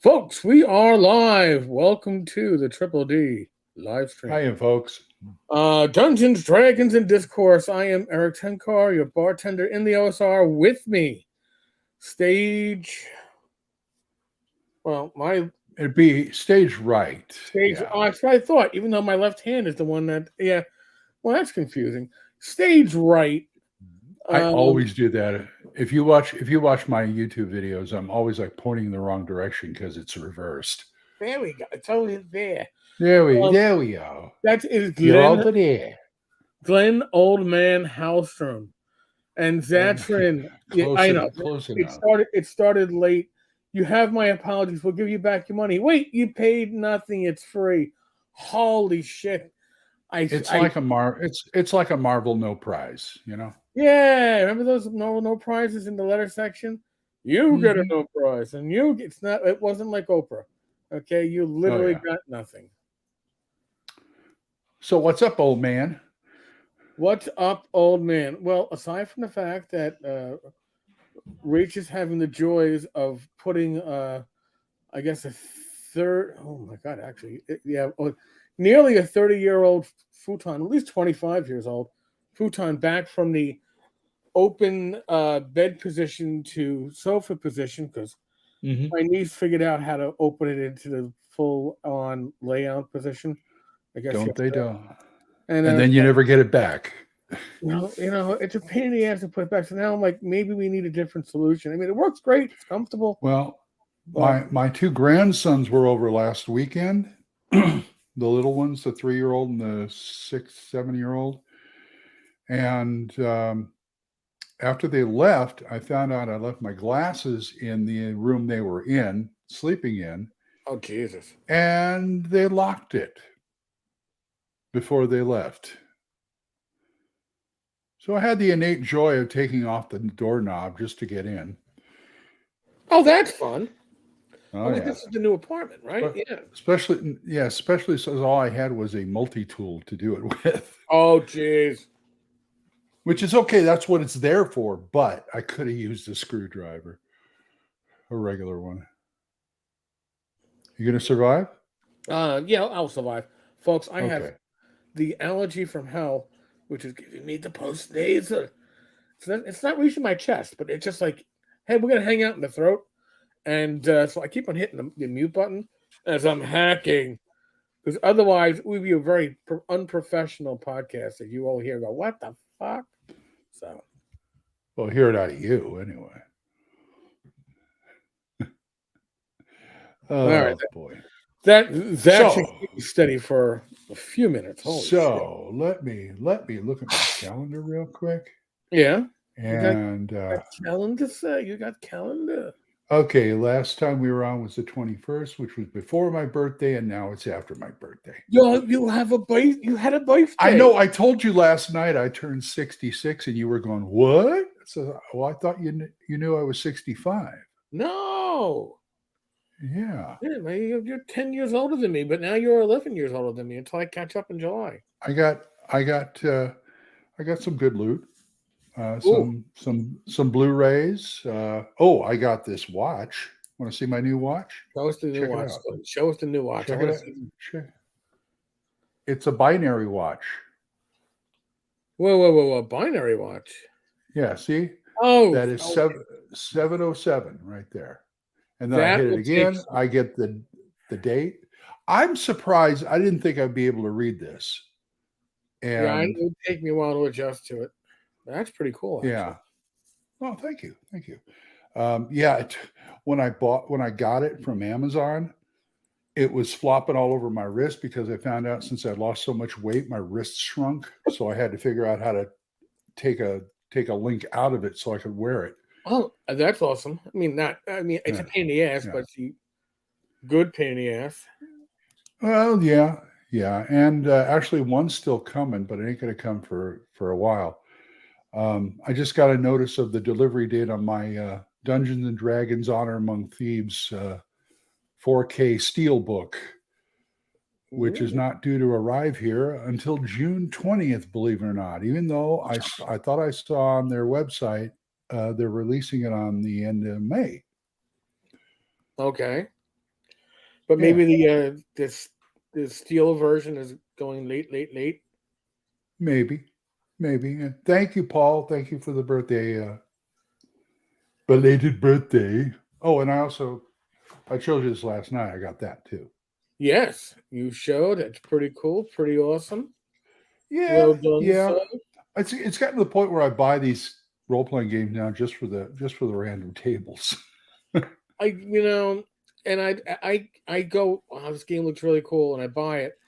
Folks, we are live. Welcome to the Triple D live stream. Hiya, folks. Dungeons, Dragons, and Discourse. I am Eric Tenkar, your bartender in the OSR. With me, stage. Well, my It'd be stage right. stage. Yeah. Oh, that's what I thought. Even though my left hand is the one that. Yeah. Well, that's confusing. Stage right. I always do that. If you watch my YouTube videos, I'm always like pointing in the wrong direction because it's reversed. There we go. It's always there. There we go. That is You're Glen. over there. Glen Old Man Hallstrom. And Zatrin, I know. Close enough. It started late. You have my apologies. We'll give you back your money. Wait, you paid nothing. It's free. Holy shit! It's like a Marvel no prize. You know. Yeah, remember those no prizes in the letter section? You get a no prize, and it's not. It wasn't like Oprah. Okay, you literally got nothing. So what's up, old man? What's up, old man? Well, aside from the fact that Rach is having the joys of putting, I guess, a third, oh my God, actually, nearly a 30-year-old futon, at least 25 years old, futon back from the open bed position to sofa position because my niece figured out how to open it into the full-on layout position. I guess don't. And then you never get it back. Well, it's a pain in the ass to put it back. So now I'm like, maybe we need a different solution. I mean, it works great. It's comfortable. Well, my two grandsons were over last weekend. The little ones, the 3-year-old and the 7-year-old. And after they left, I found out I left my glasses in the room they were sleeping in. Oh, Jesus. And they locked it before they left. So I had the innate joy of taking off the doorknob just to get in. Oh, that's fun. Oh, yeah. This is the new apartment, right? But especially since all I had was a multi-tool to do it with. Oh, jeez. Which is okay. That's what it's there for. But I could have used a screwdriver, a regular one. You going to survive? Yeah, I'll survive. Folks, I have the allergy from hell, which is giving me the post-nasal. It's not reaching my chest, but it's just like, hey, we're going to hang out in the throat. And so I keep on hitting the mute button as I'm hacking. Because otherwise, we'd be a very unprofessional podcast if you all hear go, what the fuck? So. Well, hear it out of you anyway. All right, boy. That should keep steady for a few minutes. Holy shit. let me look at my calendar real quick. Yeah. And you got calendar. Okay, last time we were on was the 21st, which was before my birthday, and now it's after my birthday. You had a birthday. I know. I told you last night I turned 66, and you were going, "What?" So, well, I thought you knew I was 65. No. Yeah. Yeah, you're 10 years older than me, but now you're 11 years older than me until I catch up in July. I got some good loot. Some Blu-rays. I got this watch. Want to see my new watch? Show us the new watch. Show us the new watch. It's a binary watch. Whoa! Binary watch. Yeah. See. Oh, that is 707 right there. And then I hit it again. I get the date. I'm surprised. I didn't think I'd be able to read this. And it would take me a while to adjust to it. That's pretty cool. Actually. Yeah. Oh, thank you. When I got it from Amazon, it was flopping all over my wrist because I found out since I lost so much weight, my wrist shrunk. So I had to figure out how to take a link out of it so I could wear it. Oh, that's awesome. It's a pain in the ass, but it's a good pain in the ass. Well, yeah. And actually one's still coming, but it ain't going to come for a while. I just got a notice of the delivery date on my Dungeons and Dragons Honor Among Thieves 4K Steelbook, which is not due to arrive here until June 20th, believe it or not. Even though I thought I saw on their website they're releasing it on the end of May. Okay. But Yeah. maybe the steel version is going late. Maybe. And thank you, Paul. Thank you for the birthday, belated birthday. Oh, and I showed you this last night. I got that too. Yes, you showed. It's pretty cool, pretty awesome. Yeah, Well done, yeah. sir. It's gotten to the point where I buy these role playing games now just for the random tables. And I go, wow, this game looks really cool, and I buy it,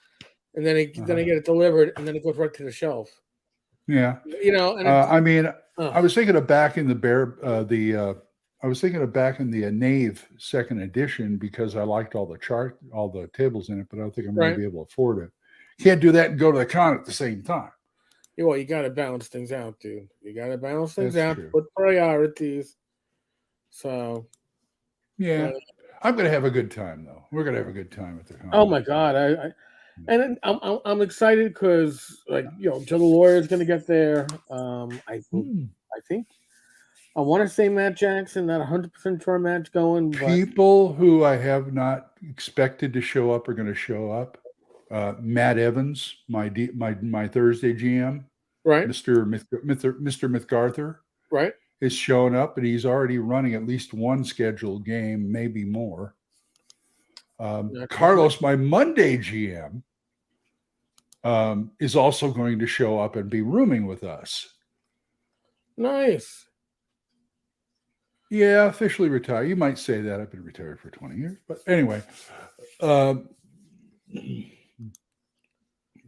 and then I get it delivered, and then it goes right to the shelf. Yeah. And I mean, oh, I was thinking of backing I was thinking of backing the Knave second edition because I liked all the tables in it, but I don't think I'm going right. to be able to afford it. Can't do that and go to the con at the same time. Well, you got to balance things out, dude. You got to balance things That's out, true. put priorities. So, yeah, I'm going to have a good time though. We're going to have a good time at the con. Oh my god, I'm excited because Joe the Lawyer is going to get there. I think I want to say Matt Jackson, not 100% sure Matt's going, but People who I have not expected to show up are going to show up. Matt Evans, my Thursday GM, right, Mr. Mythgarther, right, is showing up, and he's already running at least one scheduled game, maybe more. Carlos, my Monday GM, is also going to show up and be rooming with us. Nice. Yeah, officially retired. You might say that. I've been retired for 20 years. But anyway,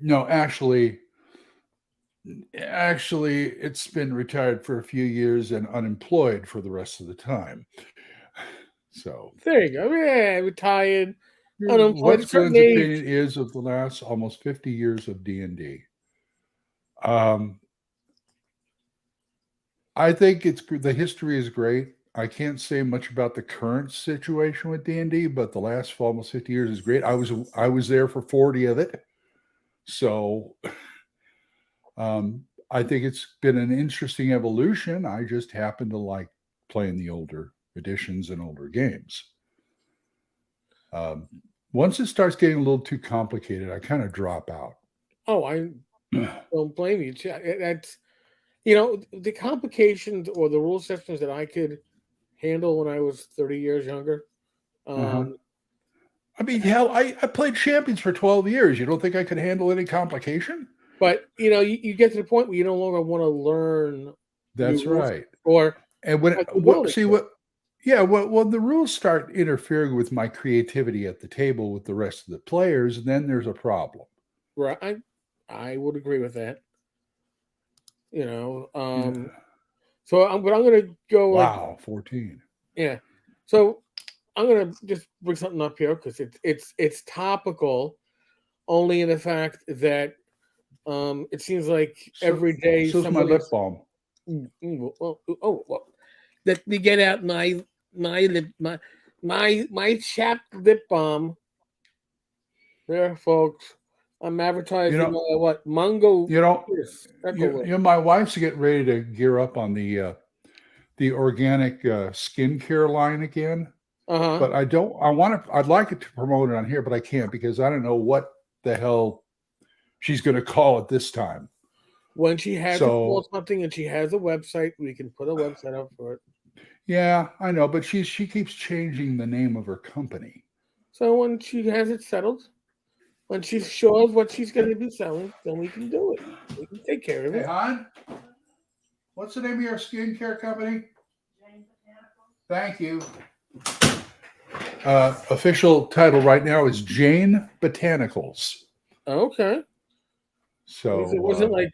no, actually, it's been retired for a few years and unemployed for the rest of the time. So there you go. Yeah, retired, what unemployed. Glenn's opinion is of the last almost 50 years of D&D. I think the history is great. I can't say much about the current situation with D&D, but the last almost 50 years is great. I was there for 40 of it. So I think it's been an interesting evolution. I just happen to like playing the older editions and older games. Once it starts getting a little too complicated, I kind of drop out. Oh, I don't blame you. That's the complications or the rule sections that I could handle when I was 30 years younger. I mean, hell, I played Champions for 12 years. You don't think I could handle any complication? But you get to the point where you no longer want to learn. That's right. And when the rules start interfering with my creativity at the table with the rest of the players, then there's a problem. Right. I would agree with that. So I'm going to go. Wow, 14. Yeah. So I'm going to just bring something up here because it's topical, only in the fact that it seems like every day. So's my lip balm. Let me get out my chapped lip balm. There, folks. I'm advertising what Mungo. My wife's getting ready to gear up on the organic skincare line again. But I'd like it to promote it on here, but I can't because I don't know what the hell she's going to call it this time. When she has to call something and she has a website, we can put a website up for it. Yeah, I know, but she keeps changing the name of her company. So when she has it settled, when she's sure of what she's going to be selling, then we can do it. We can take care of it. Hey, hon, what's the name of your skincare company? Jane Botanicals. Thank you. Official title right now is Jane Botanicals. Okay. So it wasn't like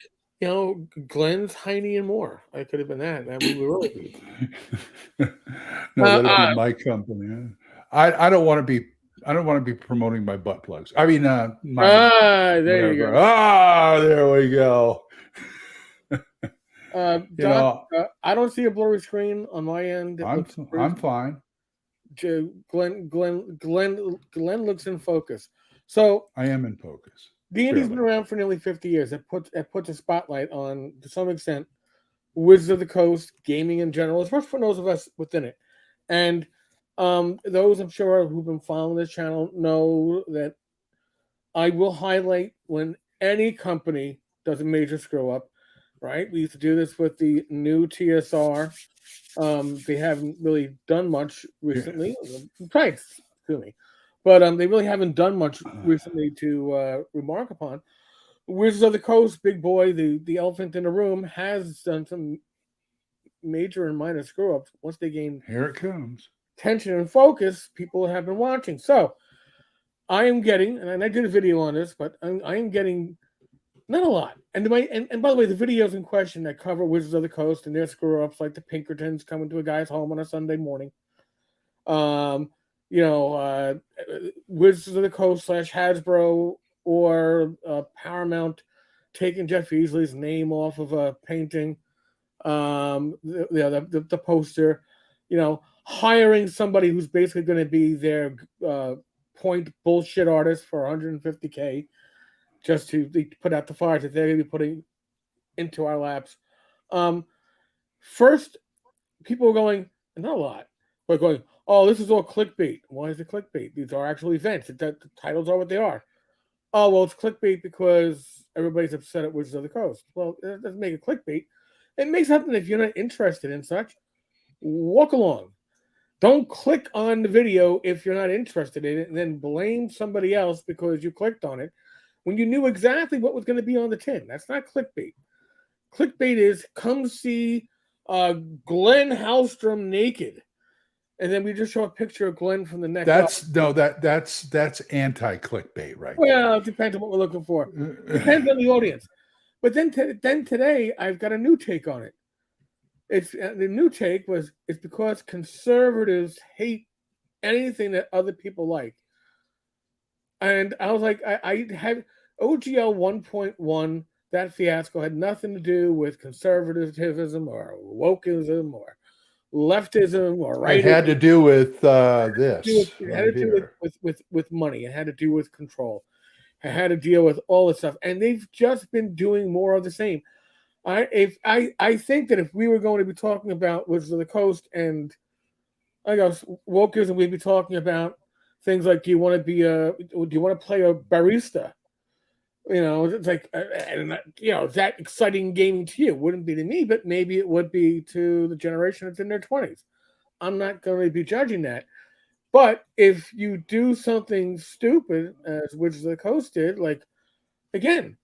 Glen's Heine and More. I could have been that. That would be really good. No, that'd be my company. I don't want to be. I don't want to be promoting my butt plugs. I mean, there you go. There we go. Doc, I don't see a blurry screen on my end. I'm fine. Glen looks in focus. So I am in focus. D&D's been around for nearly 50 years. It puts a spotlight on, to some extent, Wizards of the Coast, gaming in general, especially for those of us within it. And Those I'm sure who've been following this channel know that I will highlight when any company does a major screw up. Right, we used to do this with the new TSR. They haven't really done much Yeah. recently. Right, excuse me, but they really haven't done much recently to remark upon. Wizards of the Coast, big boy, the elephant in the room, has done some major and minor screw ups. Once they gain Here it comes. tension and focus, people have been watching. So I am getting, and I did a video on this, but I am getting not a lot. And by the way, the videos in question that cover Wizards of the Coast and their screw ups, like the Pinkertons coming to a guy's home on a Sunday morning, um, you know, Wizards of the Coast / Hasbro or Paramount taking Jeff Easley's name off of a painting, the poster, hiring somebody who's basically going to be their point bullshit artist for 150K just to put out the fires that they're going to be putting into our laps. First, people are going, not a lot, but going, oh, this is all clickbait. Why is it clickbait? These are actual events. The titles are what they are. Oh, well, it's clickbait because everybody's upset at Wizards of the Coast. Well, it doesn't make it clickbait. It makes something if you're not interested in such, walk along. Don't click on the video if you're not interested in it and then blame somebody else because you clicked on it when you knew exactly what was going to be on the tin. That's not clickbait. Clickbait is come see Glenn Hallstrom naked. And then we just show a picture of Glenn from the neck That's up. no, that's anti-clickbait right Well, it depends on what we're looking for. there. Depends on the audience. But then today, I've got a new take on it. It's the new take was it's because conservatives hate anything that other people like. And I was like, I had OGL 1.1, that fiasco had nothing to do with conservatism or wokeism or leftism or It rightism. had to do with this It had right to do here. with money. It had to do with control. It had to deal with all this stuff. And they've just been doing more of the same. I think that if we were going to be talking about Wizards of the Coast and I guess wokeism, we'd be talking about things like do you want to play a barista? It's like that exciting gaming to you wouldn't be to me, but maybe it would be to the generation that's in their 20s. I'm not going to be judging that. But if you do something stupid, as Wizards of the Coast did, like again,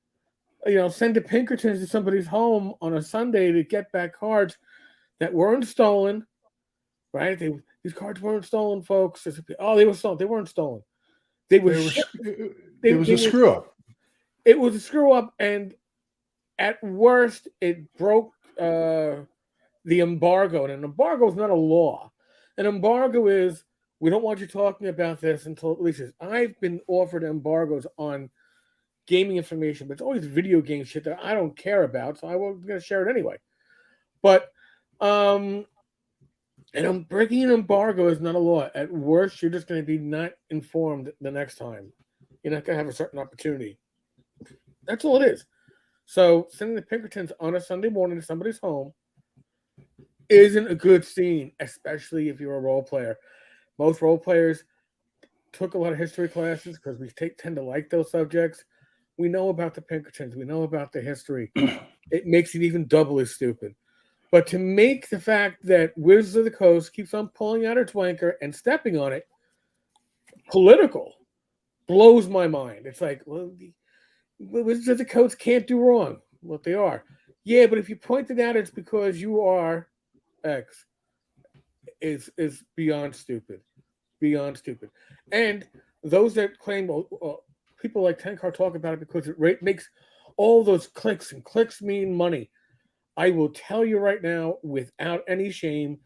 send the Pinkertons to somebody's home on a Sunday to get back cards that weren't stolen, right? These cards weren't stolen, folks. Oh, they were stolen. They weren't stolen. They were shipped. It was a screw up. It was a screw up, and at worst, it broke the embargo. And an embargo is not a law. An embargo is we don't want you talking about this until it releases. I've been offered embargoes on gaming information, but it's always video game shit that I don't care about, so I wasn't going to share it anyway. But and I'm breaking an embargo is not a law. At worst, you're just going to be not informed the next time. You're not going to have a certain opportunity. That's all it is. So sending the Pinkertons on a Sunday morning to somebody's home isn't a good scene, especially if you're a role player. Most role players took a lot of history classes because we tend to like those subjects. We know about the Pinkertons. We know about the history. It makes it even doubly stupid. But to make the fact that Wizards of the Coast keeps on pulling out her twanker and stepping on it political blows my mind. It's like, well, the Wizards of the Coast can't do wrong. What they are. Yeah, but if you point it out, it's because you are X. Is beyond stupid. Beyond stupid. And those that claim, people like Tenkar talk about it because it makes all those clicks, and clicks mean money. I will tell you right now, without any shame,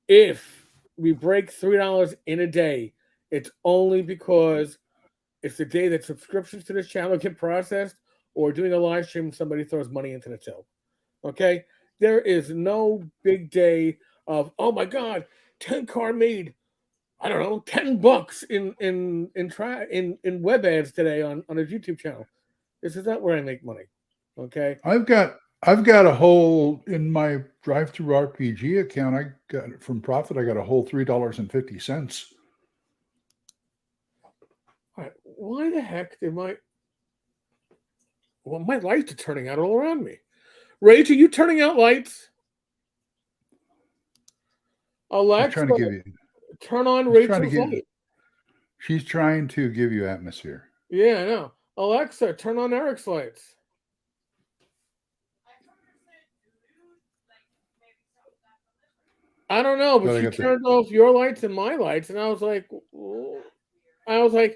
if we break $3 in a day, it's only because it's the day that subscriptions to this channel get processed or doing a live stream and somebody throws money into the till. Okay? There is no big day of, oh my God, Tenkar made, I don't know, $10 in web ads today on his YouTube channel. This is not where I make money. Okay? I've got I've got a whole in my drive-through RPG account. I got it from Profit. I got a whole $3.50. All right, why the heck did my lights are turning out all around me? Rach, are you turning out lights? She's Alexa, trying to give you. turn on She's trying to Rachel's give. light. She's trying to give you atmosphere. Yeah, I know. Alexa, turn on Eric's lights. I don't know, but But I she got the. turned off your lights and my lights, and I was like, I,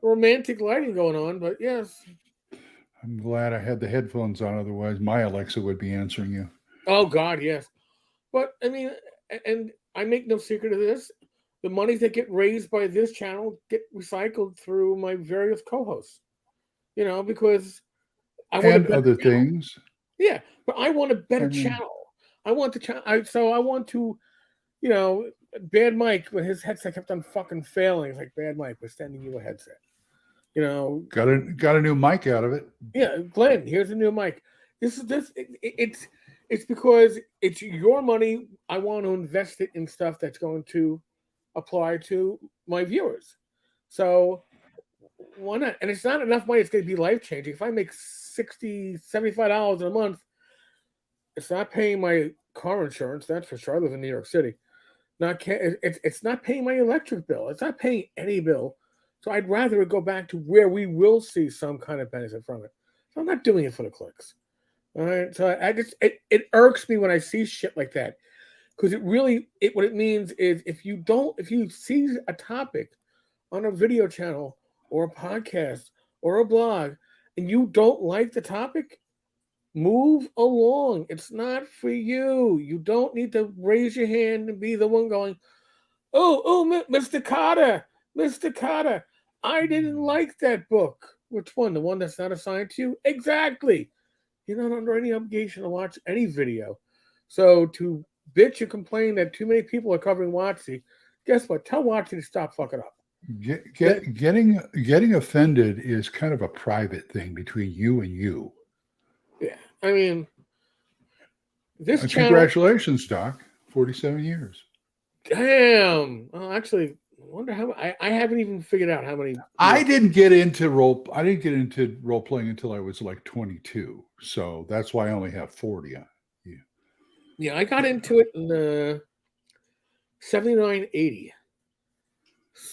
romantic lighting going on, but yes. I'm glad I had the headphones on. Otherwise, my Alexa would be answering you. Oh God, yes. But I mean, and I make no secret of this. The monies that get raised by this channel get recycled through my various co-hosts. Because I want a And better other channel. things. Yeah, but I want a better I mean, channel. I want the channel. So I want to, you know, Bad Mike when his headset kept on fucking failing. It's like, Bad Mike, we're sending you a headset. got a new mic out of it. Yeah, Glenn, here's a new mic. It's because it's your money. I want to invest it in stuff that's going to apply to my viewers. So why not? And it's not enough money. It's going to be life changing. If I make $60, $75 a month, it's not paying my car insurance. That's for sure. I live in New York City. It's not paying my electric bill. It's not paying any bill. So I'd rather it go back to where we will see some kind of benefit from it. So I'm not doing it for the clicks. All right. So I just it irks me when I see shit like that. Because what it means is if you see a topic on a video channel or a podcast or a blog and you don't like the topic, move along. It's not for you. You don't need to raise your hand and be the one going, Mr. Carter, Mr. Carter, I didn't like that book. Which one? The one that's not assigned to you? Exactly. You're not under any obligation to watch any video. So to bitch and complain that too many people are covering WotC, guess what? Tell WotC to stop fucking up. Getting offended is kind of a private thing between you and you. Yeah. I mean, this channel. Congratulations, Doc. 47 years. Damn. Oh, actually, I wonder how. I haven't even figured out how many. I didn't get into role playing until I was like 22. So that's why I only have 40. Yeah, I got into it in the 79, 80.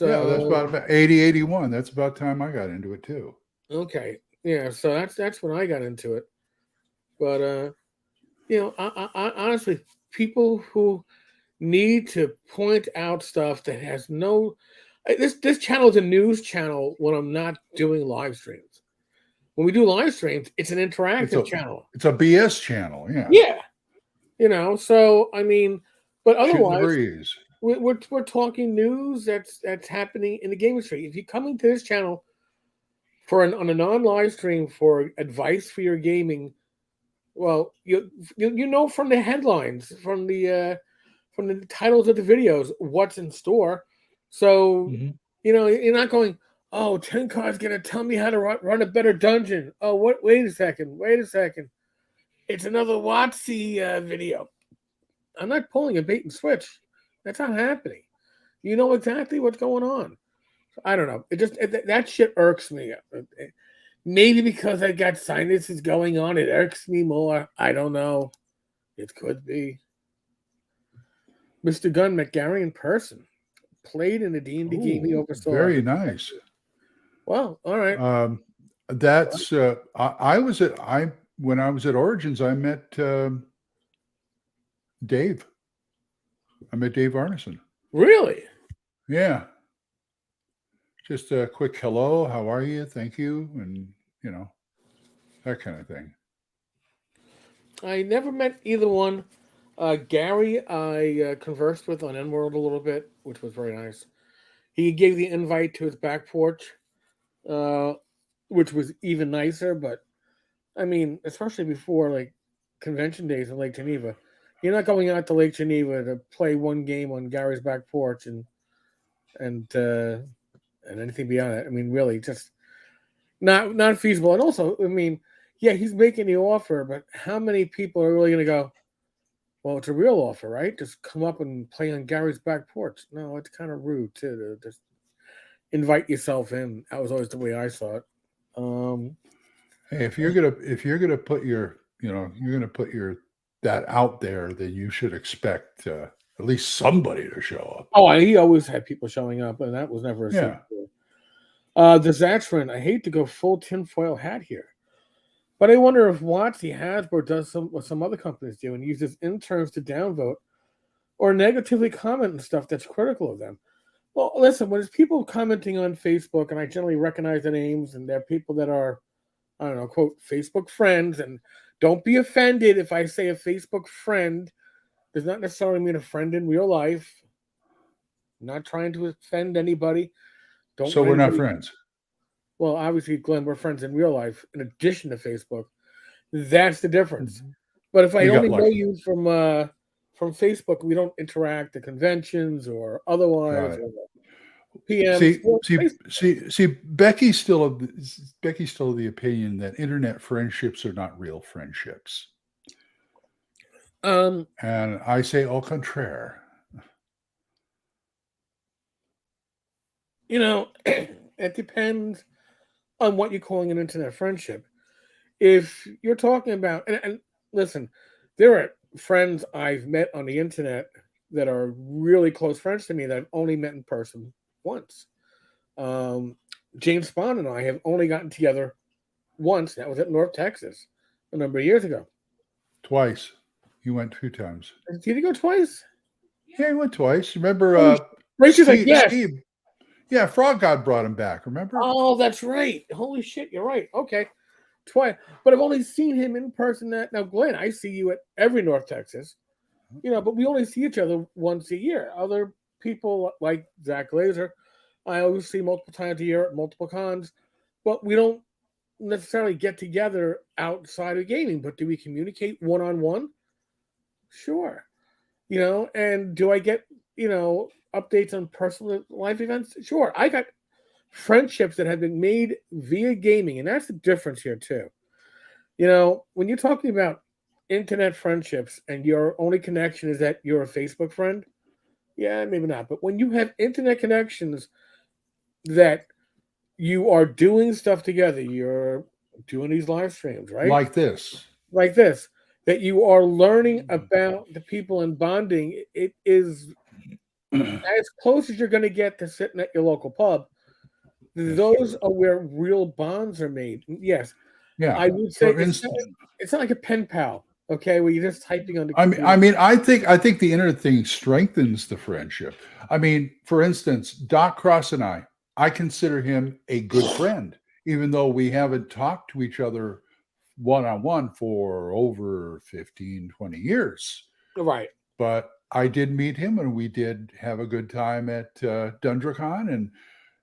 Yeah, that's So about 80, 81. That's about time I got into it too. okay, yeah. So that's when I got into it. But I honestly, people who need to point out stuff that has no. This channel is a news channel when I'm not doing live streams. When we do live streams, it's an interactive channel. It's a BS channel. Yeah. Yeah. So I mean, but Shit in the otherwise, breeze. we're talking news that's happening in the game industry. If you're coming to this channel on a non-live stream for advice for your gaming, well, you know from the headlines, from the titles of the videos, what's in store. So you're not going, oh, Tenkar's gonna tell me how to run a better dungeon. Oh, what? Wait a second. It's another WotC video. I'm not pulling a bait and switch. That's not happening. You know exactly what's going on. I don't know. That shit irks me. Maybe because I got sinuses going on, it irks me more. I don't know. It could be. Mr. Gunn met Gary in person. Played in a D&D game he oversaw. Very nice. Well, all right. That's when I was at Origins, I met Dave. I met Dave Arneson. Really? Yeah. Just a quick hello. How are you? Thank you. And, that kind of thing. I never met either one. Gary, I conversed with on N-World a little bit, which was very nice. He gave the invite to his back porch, which was even nicer. But, I mean, especially before, like, convention days in Lake Geneva, you're not going out to Lake Geneva to play one game on Gary's back porch and anything beyond that. I mean, really, just not feasible. And also, I mean, yeah, he's making the offer, but how many people are really going to go, well, it's a real offer, right? Just come up and play on Gary's back porch. No, it's kind of rude, too, to just invite yourself in. That was always the way I saw it. Hey, if you're gonna put your, you're gonna put your that out there, then you should expect at least somebody to show up. Oh, he always had people showing up, and that was never a secret. Yeah. The Zatchman, I hate to go full tinfoil hat here, but I wonder if Watsy Hasbro does what some other companies do and uses interns to downvote or negatively comment on stuff that's critical of them. Well, listen, when there's people commenting on Facebook, and I generally recognize the names, and they're people that are, I don't know, quote, Facebook friends, and don't be offended if I say a Facebook friend does not necessarily mean a friend in real life. I'm not trying to offend anybody. Don't So want we're not anybody. friends. Well, obviously, Glenn, we're friends in real life in addition to Facebook. That's the difference. But if I We got only know lucky. you from Facebook, we don't interact at conventions or Got otherwise, it. or PMs. See, Well, see, see. Becky's still of the opinion that internet friendships are not real friendships, um, and I say au contraire. it depends on what you're calling an internet friendship. If you're talking about, and listen, there are friends I've met on the internet that are really close friends to me that I've only met in person once. Um, James Bond and I have only gotten together once. That was at North Texas a number of years ago. Twice. He went 2 times. Did he go twice? Yeah, he went twice. Remember, Oh, Rachel's like, yes. Steve. Yeah, Frog God brought him back. Remember? Oh, that's right. Holy shit, you're right. Okay, twice. But I've only seen him in person. Now, Glenn, I see you at every North Texas. But we only see each other once a year. Other people like Zach Glazer, I always see multiple times a year at multiple cons, but we don't necessarily get together outside of gaming. But do we communicate one on one? Sure. And do I get updates on personal life events? Sure. I got friendships that have been made via gaming, and that's the difference here too. When you're talking about internet friendships and your only connection is that you're a Facebook friend, yeah, maybe not. But when you have internet connections that you are doing stuff together, you're doing these live streams, right? Like this. Like this, that you are learning about the people and bonding. It is as close as you're going to get to sitting at your local pub. Those are where real bonds are made. Yes, Yeah. I would say For instance, it's not like a pen pal, okay, where you're just typing on the I computer. mean, I think the internet thing strengthens the friendship. I mean, for instance, Doc Cross and I consider him a good friend, even though we haven't talked to each other one-on-one for over 15, 20 years. Right. But I did meet him, and we did have a good time at DundraCon, and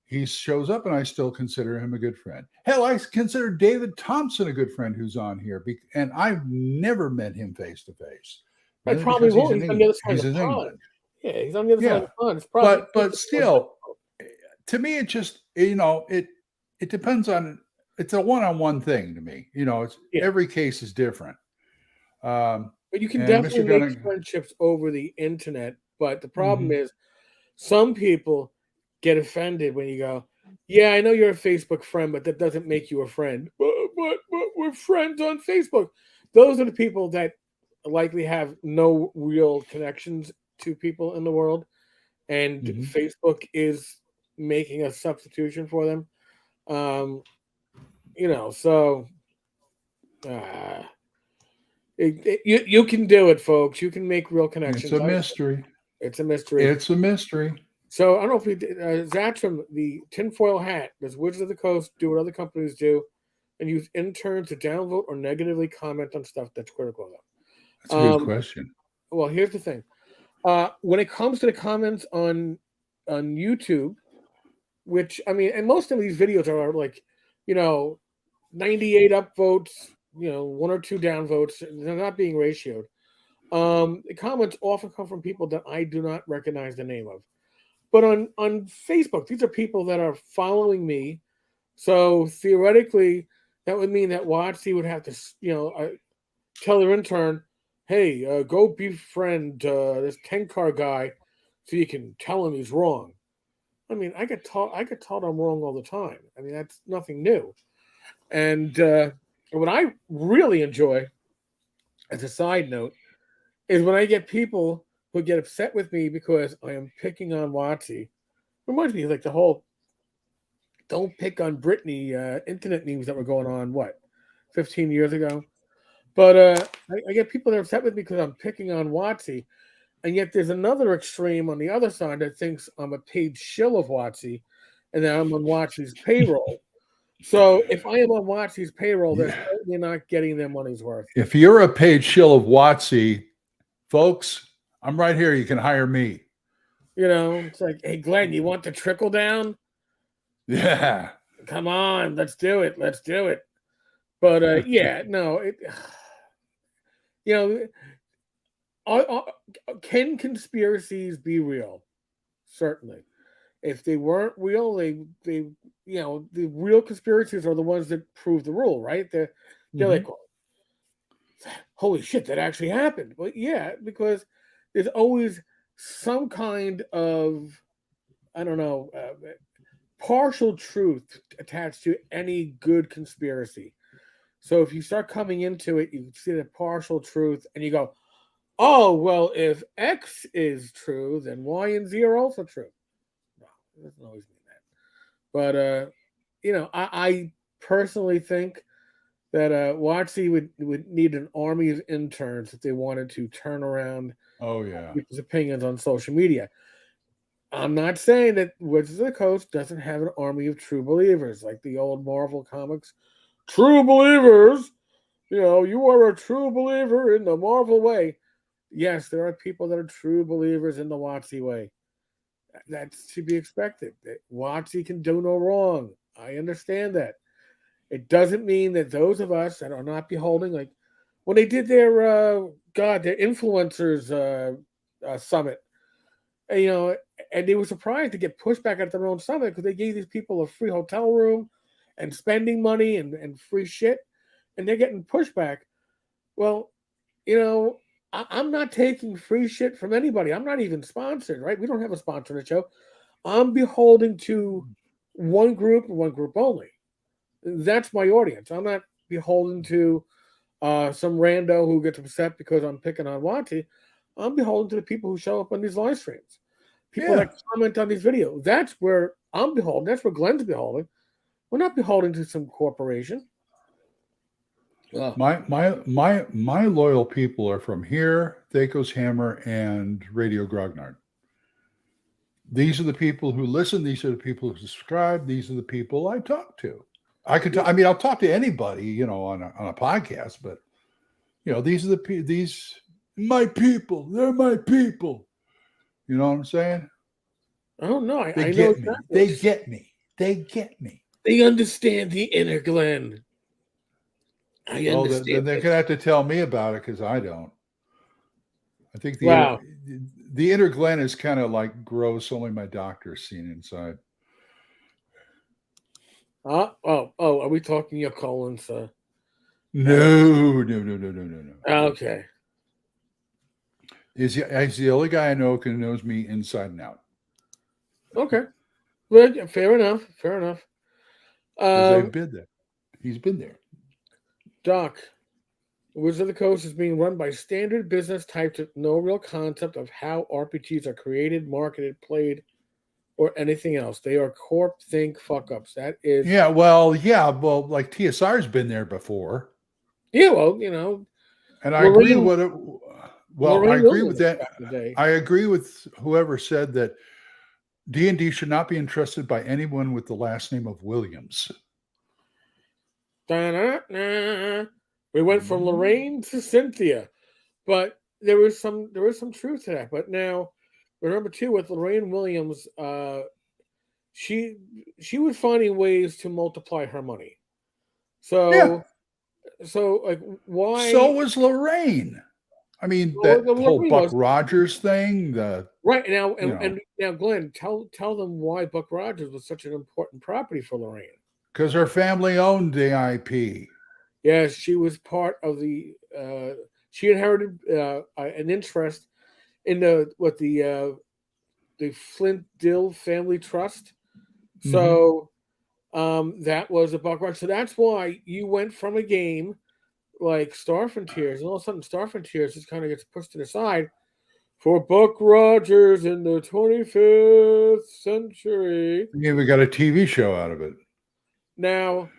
he shows up, and I still consider him a good friend. Hell, I consider David Thompson a good friend who's on here, and I've never met him face to face. I probably won't. He's on the other side He's of the in pond. England. Yeah, he's on the other side of Yeah, the pond. It's probably but still, to me, it just it depends on. It's a one-on-one thing to me. It's every case is different. But you can and definitely Mr. make Gunning, friendships over the internet. But the problem is, some people get offended when you go, "Yeah, I know you're a Facebook friend, but that doesn't make you a friend." But we're friends on Facebook. Those are the people that likely have no real connections to people in the world, and Facebook is making a substitution for them. So you can do it, folks. You can make real connections. It's a mystery. It's a mystery. It's a mystery. So I don't know if we Zatcham, the tinfoil hat, does Wizards of the Coast do what other companies do and use interns to downvote or negatively comment on stuff that's critical of them? That's a good question. Well, here's the thing. When it comes to the comments on YouTube, which I mean, and most of these videos are like, 98 upvotes, 1 or 2 downvotes. They're not being ratioed. The comments often come from people that I do not recognize the name of. But on Facebook, these are people that are following me. So theoretically, that would mean that WotC would have to, tell their intern, hey, go befriend this Tenkar guy so you can tell him he's wrong. I mean, I get taught I'm wrong all the time. I mean, that's nothing new. And what I really enjoy, as a side note, is when I get people who get upset with me because I am picking on WotC. Reminds me of like the whole "don't pick on Britney" internet memes that were going on 15 years ago. But I get people that are upset with me because I'm picking on WotC, and yet there's another extreme on the other side that thinks I'm a paid shill of WotC, and that I'm on WotC's payroll. So if I am on WotC's payroll, they're Yeah. certainly not getting their money's worth. If you're a paid shill of WotC, folks, I'm right here. You can hire me. It's like, hey, Glenn, you want the trickle down? Yeah. Come on, let's do it. Let's do it. But yeah, no, you know, can conspiracies be real? Certainly. If they weren't real, the real conspiracies are the ones that prove the rule, right? They're like, holy shit, that actually happened. Well, yeah, because there's always some kind of, I don't know, partial truth attached to any good conspiracy. So if you start coming into it, you see the partial truth, and you go, "Oh, well, if X is true, then Y and Z are also true." No, it doesn't always mean that. But I personally think that WotC would need an army of interns if they wanted to turn around Oh yeah. people's opinions on social media. I'm not saying that Wizards of the Coast doesn't have an army of true believers, like the old Marvel comics. True believers, you are a true believer in the Marvel way. Yes, there are people that are true believers in the WotC way. That's to be expected. That WotC can do no wrong. I understand that. It doesn't mean that those of us that are not beholding, like when they did their influencers summit, and, and they were surprised to get pushed back at their own summit because they gave these people a free hotel room and spending money and free shit, and they're getting pushback. Well, I'm not taking free shit from anybody. I'm not even sponsored, right? We don't have a sponsor on the show. I'm beholden to one group and one group only. That's my audience. I'm not beholden to some rando who gets upset because I'm picking on WotC. I'm beholden to the people who show up on these live streams, people Yeah. that comment on these videos. That's where I'm beholden. That's where Glenn's beholden. We're not beholden to some corporation. My loyal people are from here, Thakos Hammer, and Radio Grognard. These are the people who listen. These are the people who subscribe. These are the people I talk to. I'll talk to anybody, on a podcast, but these are these my people. They're my people. You know what I'm saying? Oh no, I know Get me. exactly. They get me. They get me. They understand the inner Glenn. I Well, understand. then they're gonna have to tell me about it because I don't. I think Wow. the inner Glenn is kind of like gross. Only my doctor's seen inside. Are we talking your colons? No. Okay. He's the only guy I know who knows me inside and out. Okay. Well, fair enough. Fair enough. Because I've been there. He's been there. Doc, Wizards of the Coast is being run by standard business types with no real concept of how RPGs are created, marketed, played, or anything else. They are corp think fuck ups. That is. Yeah. Well, like TSR's been there before. Yeah. Well, And I agree with it. Well, I agree with that. I agree with whoever said that D&D should not be entrusted by anyone with the last name of Williams. We went from Lorraine to Cynthia, but there was some truth to that. But now, remember too, with Lorraine Williams, she was finding ways to multiply her money. So like why? So was Lorraine. I mean, that whole Buck Rogers thing. Right now, and now, Glenn, tell them why Buck Rogers was such an important property for Lorraine. Because her family owned the IP. Yes, she was part of the. She inherited an interest in the Flint Dill Family Trust. Mm-hmm. So that was a Buck Rogers. So that's why you went from a game like Star Frontiers, and all of a sudden Star Frontiers just kind of gets pushed to the side for Buck Rogers in the 25th century. We even got a TV show out of it. Now,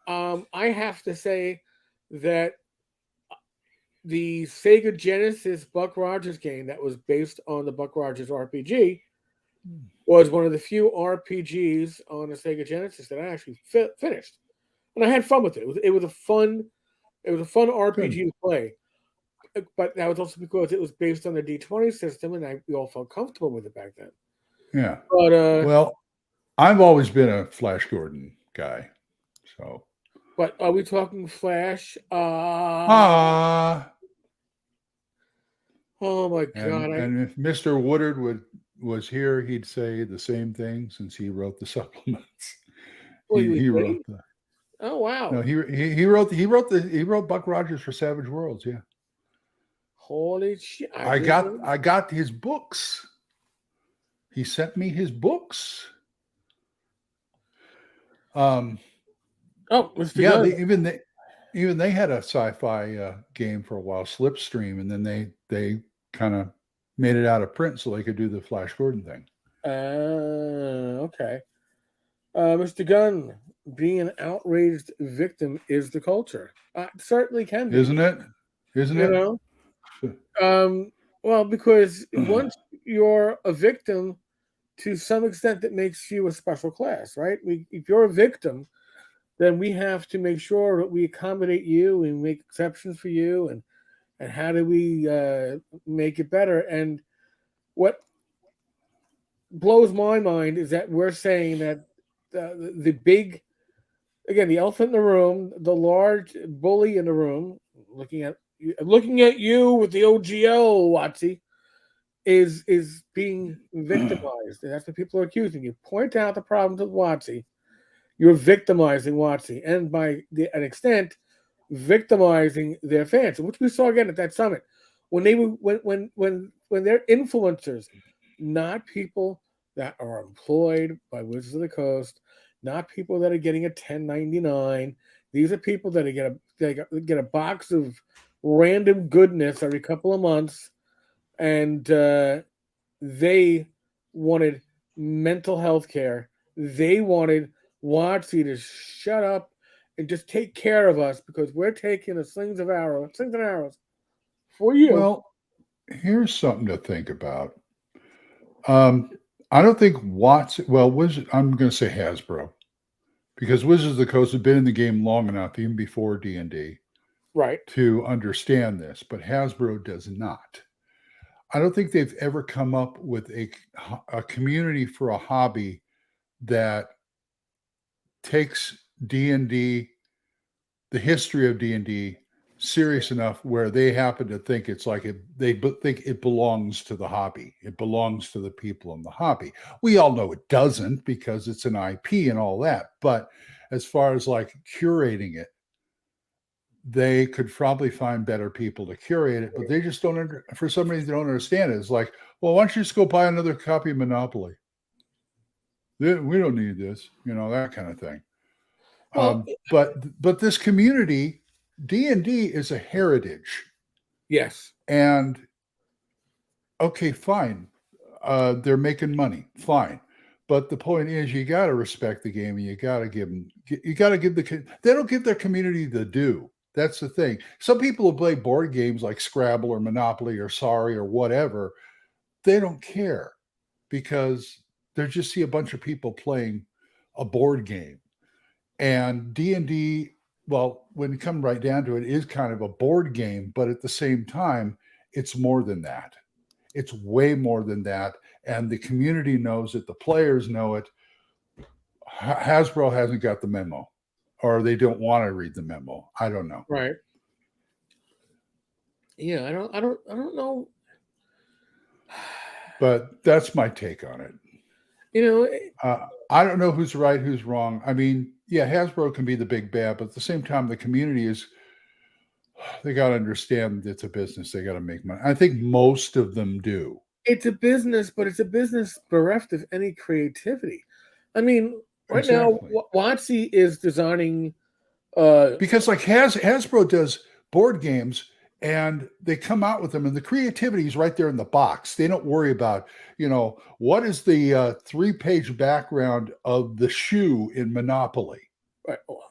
I have to say that the Sega Genesis Buck Rogers game that was based on the Buck Rogers RPG was one of the few RPGs on the Sega Genesis that I actually finished, and I had fun with it. It was a fun Good. RPG to play, but that was also because it was based on the D20 system, and we all felt comfortable with it back then. Yeah. But Well, I've always been a Flash Gordon guy. So. are we talking Flash? Ah. Oh my god! And if Mr. Woodard was here, he'd say the same thing since he wrote the supplements. He wrote the. Oh wow! No, he wrote Buck Rogers for Savage Worlds. Yeah. Holy shit! I got his books. He sent me his books. Oh, Mr. Yeah, Gunn. even they had a sci-fi game for a while, Slipstream, and then they kind of made it out of print so they could do the Flash Gordon thing. Okay. Mr. Gunn, being an outraged victim is the culture. Certainly can be. Isn't it? Isn't You it? know? Well, because once you're a victim, to some extent, that makes you a special class, right? If you're a victim, then we have to make sure that we accommodate you and make exceptions for you, and how do we make it better? And what blows my mind is that we're saying that the big, again, the elephant in the room, the large bully in the room, looking at you with the OGL, Watsy, is being victimized, and that's what people are accusing you. Point out the problems with Watsy. You're victimizing Watsy, and by an extent, victimizing their fans, which we saw again at that summit when they were when they're influencers, not people that are employed by Wizards of the Coast, not people that are getting a 1099. These are people that get a box of random goodness every couple of months, and they wanted mental health care. They wanted Watsy to shut up and just take care of us because we're taking the slings and arrows for you. Well, here's something to think about. I don't think I'm going to say Hasbro, because Wizards of the Coast have been in the game long enough, even before D&D, Right. to understand this, but Hasbro does not. I don't think they've ever come up with a community for a hobby that takes D&D, the history of D&D, serious enough where they happen to think it's like they think it belongs to the hobby. It belongs to the people in the hobby. We all know it doesn't because it's an IP and all that. But as far as like curating it, they could probably find better people to curate it, but they just don't. For some reason, they don't understand it. It's like, well, why don't you just go buy another copy of Monopoly? We don't need this, that kind of thing. Well, But this community, D&D is a heritage. yes. And okay, fine. They're making money. Fine. But the point is, you got to respect the game, and you got to give them. You got to give they don't give their community the due. That's the thing. Some people who play board games like Scrabble or Monopoly or Sorry or whatever, they don't care because they just see a bunch of people playing a board game. And D&D, well, when it comes right down to it, is kind of a board game, but at the same time, it's more than that. It's way more than that. And the community knows it. The players know it. Hasbro hasn't got the memo, or they don't want to read the memo. I don't know. Right. Yeah, I don't know. But that's my take on it. You know, I don't know who's right, who's wrong. I mean, yeah, Hasbro can be the big bad, but at the same time, the community is, they got to understand it's a business. They got to make money. I think most of them do. it's a business, but it's a business bereft of any creativity. I mean, right now, Exactly. WotC is designing. Because like Hasbro does board games and they come out with them and the creativity is right there in the box. They don't worry about, what is the 3-page background of the shoe in Monopoly Right, or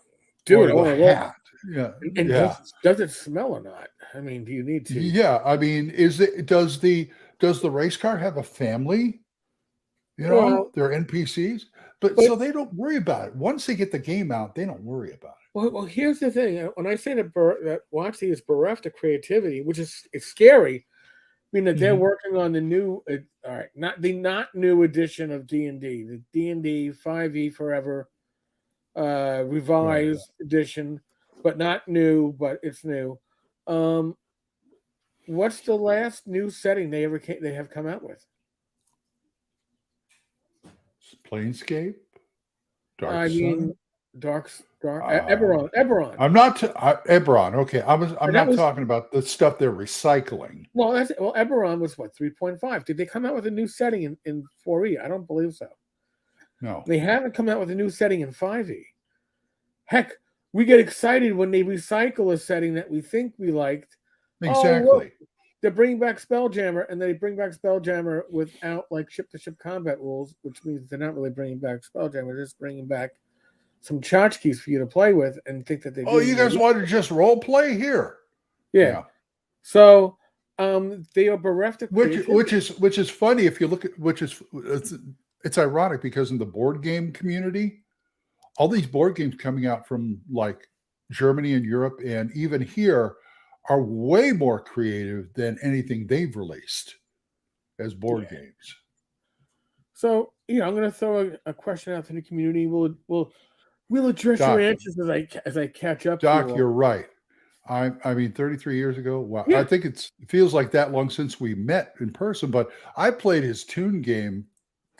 dude, I the want to look. hat. Yeah. And Yeah. does it smell or not? I mean, do you need to? Yeah. I mean, does the race car have a family? Well, They're NPCs, but but so they don't worry about it. Once they get the game out, they don't worry about it. well, here's the thing. When I say that WotC is bereft of creativity, which is it's scary, I mean that they're Mhm. working on the new, all right, not new edition of D&D, the D&D 5e Forever Right. revised edition, but not new, but it's new. Um, what's the last new setting they have come out with? Planescape, Dark I mean, Sun. Dark Uh, Eberron, I'm not Ebron. Okay, I'm and that not was talking about the stuff they're recycling. Eberron was what 3.5. Did they come out with a new setting in 4e? I don't believe so. No, They haven't come out with a new setting in 5e. Heck, we get excited when they recycle a setting that we think we liked. Oh, look, exactly. they're bringing back Spelljammer, and they bring back Spelljammer without like ship-to-ship combat rules, which means they're not really bringing back Spelljammer, they're just bringing back some tchotchkes for you to play with and think that they're Oh, doing you more. guys want to just role play here? Yeah. Yeah. So they are bereft of Which creativity. which is funny if you look at it's ironic because in the board game community, all these board games coming out from like Germany and Europe and even here are way more creative than anything they've released as board Yeah. games. So I'm going to throw a question out to the community. We'll address your Doc, answers as I catch up to you Doc, all. you're right. I mean, 33 years ago. Wow, I Yeah. think it feels like that long since we met in person. But I played his Toon game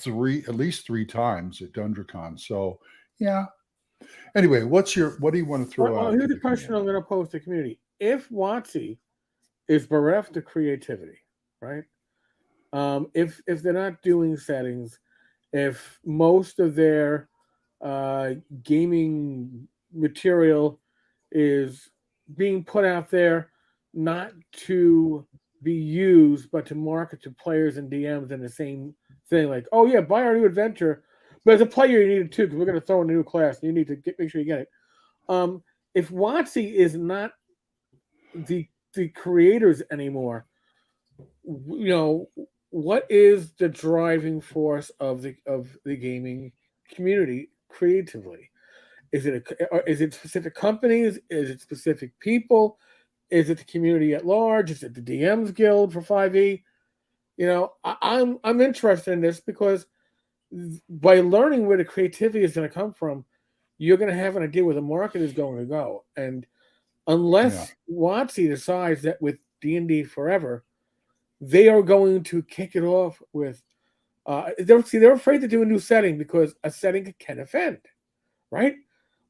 at least three times at DungeonCon. So yeah. Anyway, what do you want to throw Well, out here's to the the question I'm community? going to pose to the community. If WotC is bereft of creativity, right? If they're not doing settings, if most of their gaming material is being put out there not to be used, but to market to players and DMs in the same thing, like, oh yeah, buy our new adventure, but as a player you need it too because we're going to throw in a new class and you need to make sure you get it. If WotC is not the creators anymore, what is the driving force of the gaming community creatively? Is it specific companies? Is it specific people? Is it the community at large? Is it the DMs Guild for 5e? I'm interested in this because by learning where the creativity is going to come from, you're going to have an idea where the market is going to go. And Yeah. unless WotC decides that with D&D Forever, they are going to kick it off with. They're afraid to do a new setting because a setting can offend, right?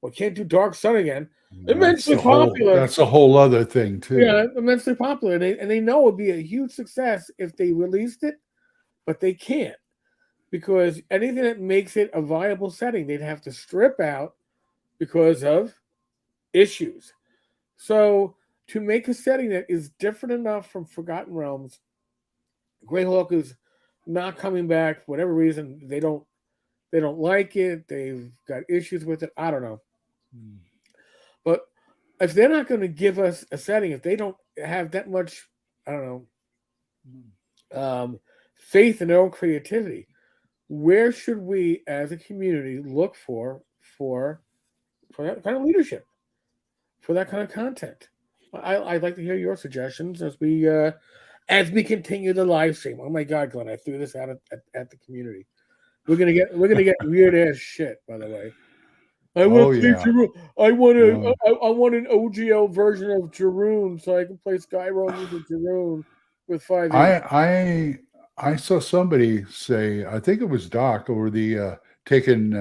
We can't do Dark Sun again. That's Immensely the whole popular. that's a whole other thing too. Yeah, immensely popular. And they know it would be a huge success if they released it, but they can't because anything that makes it a viable setting, they'd have to strip out because of issues. So to make a setting that is different enough from Forgotten Realms, Greyhawk is not coming back for whatever reason. They don't like it. They've got issues with it. I don't know. But if they're not going to give us a setting, if they don't have that much, I don't know, faith in their own creativity, where should we as a community look for that kind of leadership, for that kind of content? I'd like to hear your suggestions as we continue the live stream. Oh my God, Glenn, I threw this out at the community. We're gonna get weird ass shit. By the way, I want Oh to play yeah. Jeroen. I want an OGL version of Jeroen so I can play Skyrim with Jeroen with 5e. I I saw somebody say, I think it was Doc, over the taking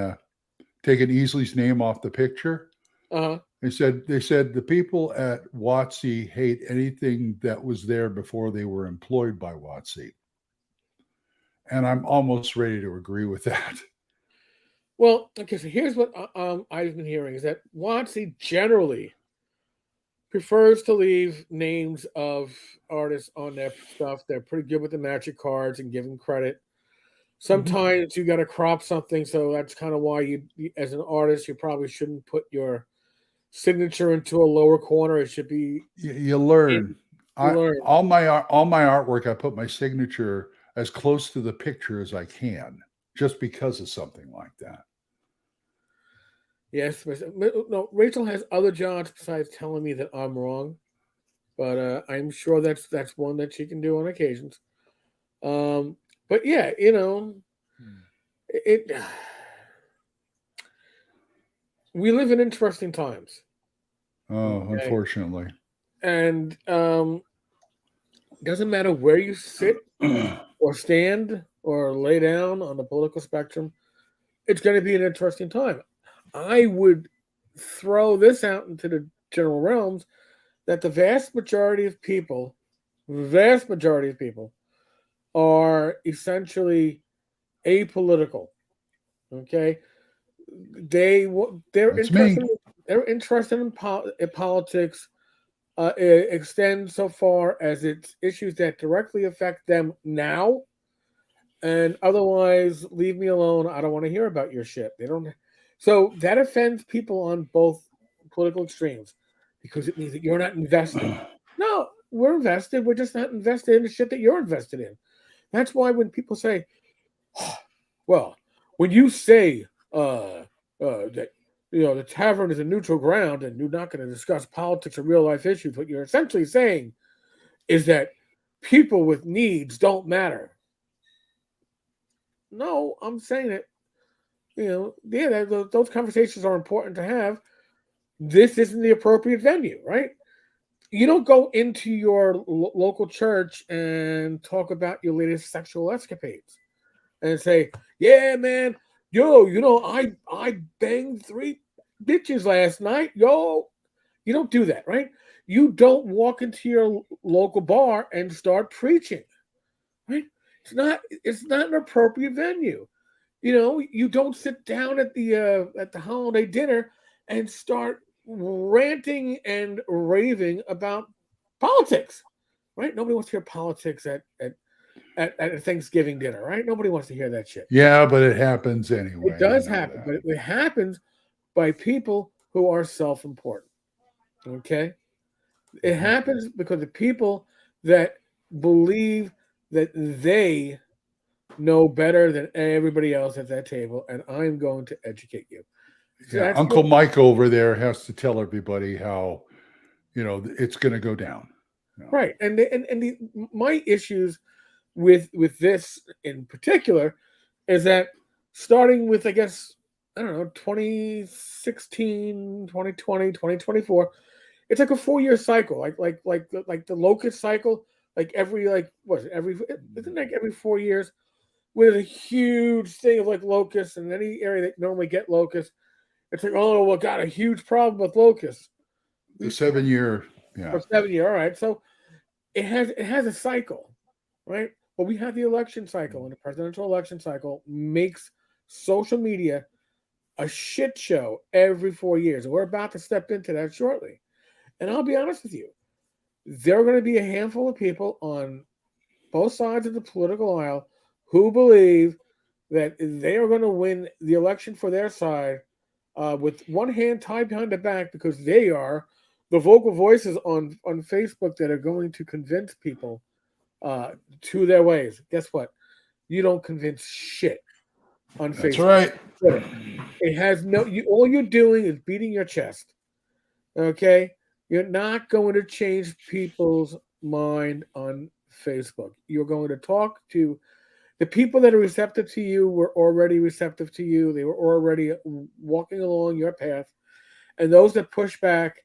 Easley's name off the picture. Uh-huh. They said the people at WotC hate anything that was there before they were employed by WotC. And I'm almost ready to agree with that. Well, okay, so here's what I've been hearing is that WotC generally prefers to leave names of artists on their stuff. They're pretty good with the magic cards and giving credit. Sometimes you got to crop something, so that's kind of why as an artist, you probably shouldn't put your signature into a lower corner. It should be You learn. you learn. All my artwork, I put my signature as close to the picture as I can, just because of something like that. Yes, no. Rachel has other jobs besides telling me that I'm wrong, but I'm sure that's one that she can do on occasions. But yeah, it. We live in interesting times. Oh, Okay? unfortunately. And doesn't matter where you sit or stand or lay down on the political spectrum, it's going to be an interesting time. I would throw this out into the general realms that the vast majority of people are essentially apolitical. Okay, they're That's me. interested in politics. It extends so far as it's issues that directly affect them now, and otherwise leave me alone. I don't want to hear about your shit. They don't. So that offends people on both political extremes because it means that you're not invested. No, we're invested. We're just not invested in the shit that you're invested in. That's why when people say, well, when you say that the tavern is a neutral ground and you're not going to discuss politics or real life issues, what you're essentially saying is that people with needs don't matter. No, I'm saying it. Yeah, those conversations are important to have. This isn't the appropriate venue, right? You don't go into your local church and talk about your latest sexual escapades and say, "Yeah, man, yo, I banged 3 bitches last night, yo." You don't do that, right? You don't walk into your local bar and start preaching, right? It's not an appropriate venue. You don't sit down at the holiday dinner and start ranting and raving about politics, right? Nobody wants to hear politics at a Thanksgiving dinner, right? Nobody wants to hear that shit. Yeah, but it happens It anyway. does You know happen, that. but it happens by people who are self-important. Okay, it happens because of people that believe that they know better than everybody else at that table, and I'm going to educate you. So Yeah, that's Uncle Mike over there has to tell everybody how it's going to go down. right. My issues with this in particular is that starting with, I guess, I don't know, 2016, 2020, 2024, it's like a 4-year cycle, like the locust cycle, like every like what is it, every isn't it like every 4 years with a huge thing of like locusts in any area that normally get locusts. It's like, oh, well, got a huge problem with locusts. The 7 year, For yeah. 7 year, all right. So it has a cycle, right? But we have the election cycle, and the presidential election cycle makes social media a shit show every 4 years. And we're about to step into that shortly. And I'll be honest with you, there are going to be a handful of people on both sides of the political aisle who believe that they are going to win the election for their side with one hand tied behind the back because they are the vocal voices on Facebook that are going to convince people to their ways. Guess what? You don't convince shit on That's Facebook. right. Twitter. It has no. All you're doing is beating your chest. Okay, you're not going to change people's mind on Facebook. You're going to talk to the people that are receptive to you. Were already receptive to you. They were already walking along your path, and those that push back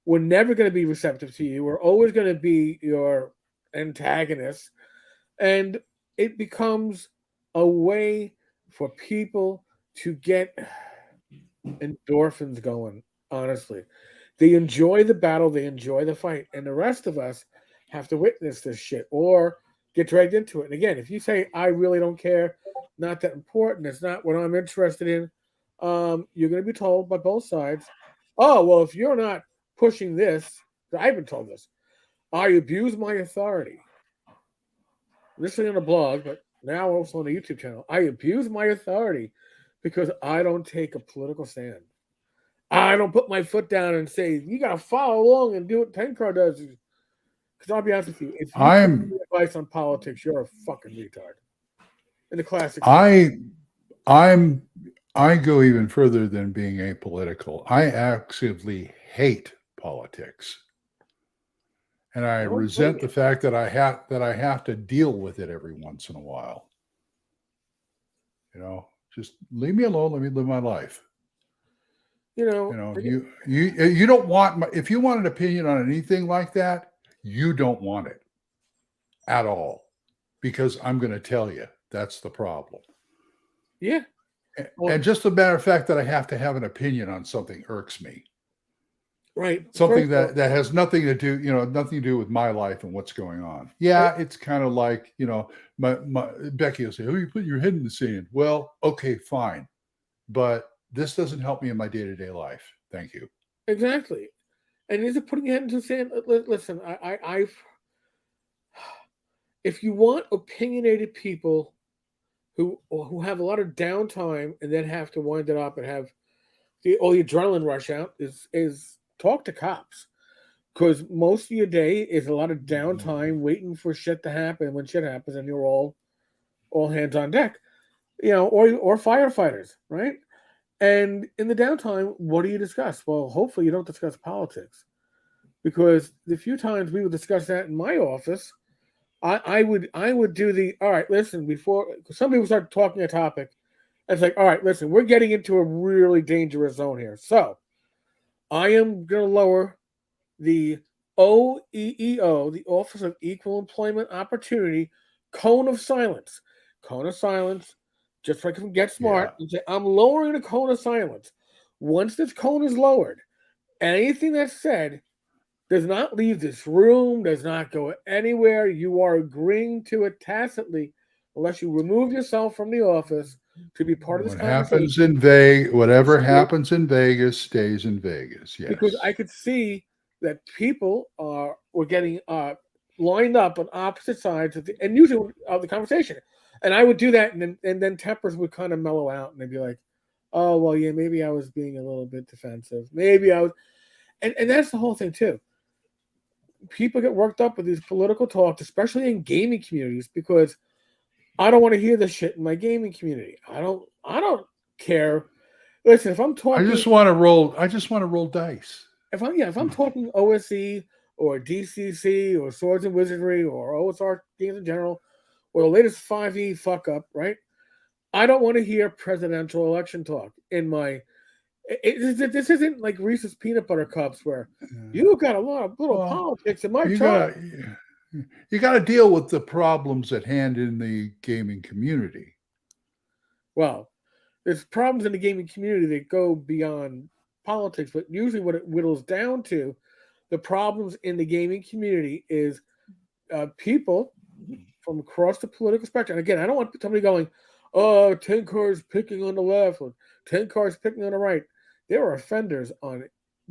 were never going to be receptive to you. We're always going to be your antagonists. And it becomes a way for people to get endorphins going. Honestly, they enjoy the battle, they enjoy the fight, and the rest of us have to witness this shit or get dragged into it. And again, if you say I really don't care, not that important, it's not what I'm interested in, you're going to be told by both sides, oh well, if you're not pushing this, I've been told this, I abuse my authority. Initially on a blog, but now also on a YouTube channel. I abuse my authority because I don't take a political stand. I don't put my foot down and say, you got to follow along and do what Tenkar does. Because I'll be honest with you, if you take I'm advice on politics, you're a fucking retard. In the classic sense. I I'm I go even further than being apolitical. I actively hate politics. And I I don't blame resent you. the fact that I have to deal with it every once in a while. Just leave me alone, let me live my life. You know, You don't want if you want an opinion on anything like that, you don't want it at all, because I'm going to tell you that's the problem. yeah. Well, And just the matter of fact that I have to have an opinion on something irks me. right. Something First of all, that has nothing to do, nothing to do with my life and what's going on. Yeah, it's kind of like, my Becky will say, "Oh, you put your head in the sand." Well, okay, fine, but this doesn't help me in my day-to-day life. Thank you. exactly. And is it putting your head into the sand? Listen, if you want opinionated people who have a lot of downtime and then have to wind it up and have the adrenaline rush out is talk to cops, because most of your day is a lot of downtime waiting for shit to happen. When shit happens and you're all hands on deck, or firefighters, right? And in the downtime, what do you discuss? Well, hopefully you don't discuss politics, because the few times we would discuss that in my office, I would do the all right. Listen, before some people start talking a topic, it's like, all right, listen, we're getting into a really dangerous zone here. So I am going to lower the OEEO, the Office of Equal Employment Opportunity, cone of silence. Cone of silence, just like from Get Yeah. Smart, and say, I'm lowering the cone of silence. Once this cone is lowered, anything that's said does not leave this room, does not go anywhere. You are agreeing to it tacitly unless you remove yourself from the office to be part of this What happens conversation. in Vegas, whatever happens in Vegas stays in Vegas. Because I Yes. could see that people were getting lined up on opposite sides and usually of the conversation, and I would do that, and then tempers would kind of mellow out, and they'd be like, "Oh well, yeah, maybe I was being a little bit defensive. Maybe I was," and that's the whole thing too. People get worked up with these political talks, especially in gaming communities, because I don't want to hear this shit in my gaming community. I don't care. Listen, if I'm I talking just want to roll. I just want to roll dice. if I'm talking OSE or DCC or Swords and Wizardry or OSR games in general, or the latest 5e fuck up, right? I don't want to hear presidential election talk in my. This isn't like Reese's peanut butter cups where you got a lot of little Well, politics in my you talk. gotta you gotta deal with the problems at hand in the gaming community. Well, there's problems in the gaming community that go beyond politics, but usually what it whittles down to, the problems in the gaming community is people from across the political spectrum. And again, I don't want somebody going, "Oh, Tenkar's picking on the left or Tenkar's picking on the right." There are offenders on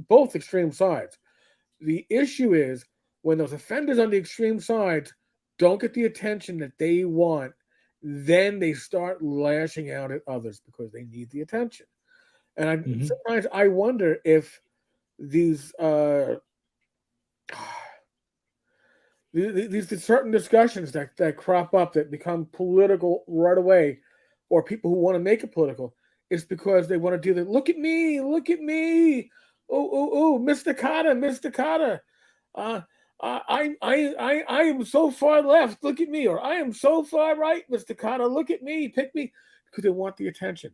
both extreme sides. The issue is when those offenders on the extreme sides don't get the attention that they want, then they start lashing out at others because they need the attention. And Mhm. sometimes I wonder if these these certain discussions that crop up that become political right away, or people who want to make it political, is because they want to do the look at me, oh, Mr. Carter, Mr. Carter, uh, I am so far left, look at me, or I am so far right, Mr. Carter, look at me, pick me, because they want the attention.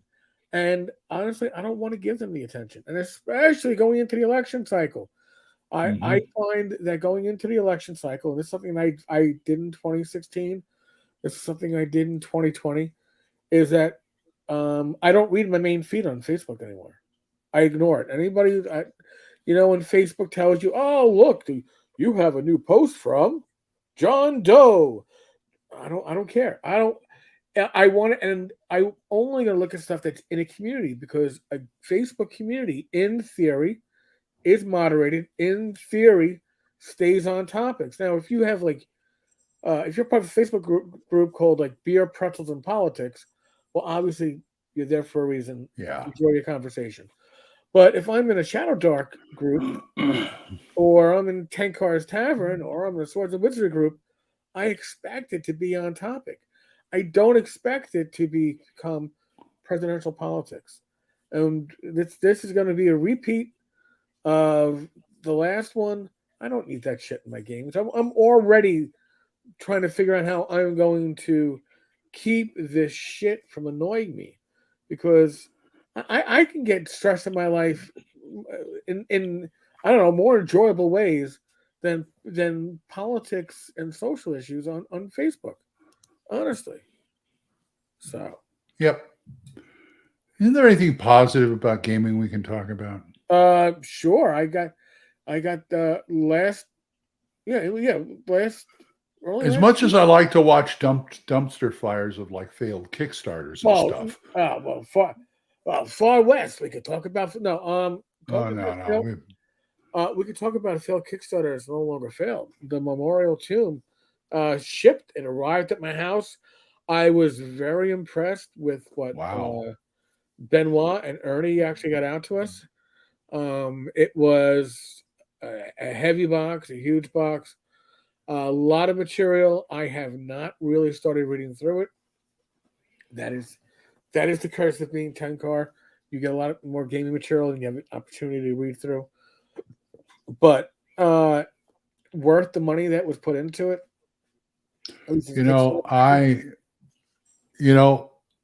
And honestly, I don't want to give them the attention, and especially going into the election cycle. I Mhm. find that going into the election cycle, and this is something I did in 2016, This is something I did in 2020. Is that I don't read my main feed on Facebook anymore. I ignore it. Anybody, when Facebook tells you, "Oh, look, you have a new post from John Doe," I don't care. I want to, and I only gonna look at stuff that's in a community because a Facebook community, in theory, is moderated. In theory, stays on topics. Now, if you have if you're part of a Facebook group called like Beer, Pretzels, and Politics, well, obviously you're there for a reason. Yeah. Enjoy your conversation. But if I'm in a Shadow Dark group, or I'm in Tenkar's Tavern, or I'm in a Swords and Wizardry group, I expect it to be on topic. I don't expect it to become presidential politics. And this is going to be a repeat of the last one. I don't need that shit in my games. I'm already trying to figure out how I'm going to keep this shit from annoying me, because I can get stressed in my life in I don't know, more enjoyable ways than politics and social issues on Facebook. Honestly. So Yep. Isn't there anything positive about gaming we can talk about? sure. I got last last early As last much as I like to watch dumpster fires of like failed Kickstarters and well stuff. far west. We could talk about no Oh talking no, about no. failed, we could talk about a failed Kickstarter that's no longer failed. The Memorial Tomb shipped and arrived at my house. I was very impressed with what Wow. Benoit and Ernie actually got out to us. It was a heavy box, a huge box, a lot of material. I have not really started reading through it. That is the curse of being Tenkar. You get a lot more gaming material and you have an opportunity to read through. But worth the money that was put into it. At least You know,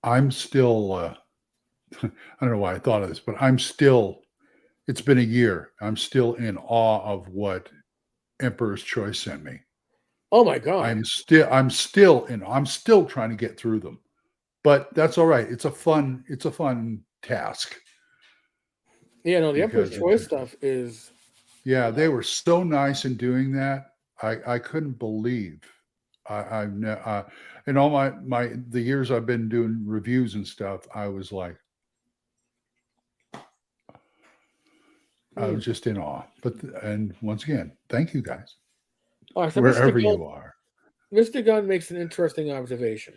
I'm still I don't know why I thought of this, but it's been a year. I'm still in awe of what Emperor's Choice sent me. Oh my god! I'm still trying to get through them. But that's all right. It's a fun task Yeah, no, the Emperor's because Choice stuff is. yeah, they were so nice in doing that. I couldn't believe I've in all the years I've been doing reviews and stuff, I was like, I was just in awe. And once again, thank you guys, All right, so wherever you are. Mr. Gunn makes an interesting observation.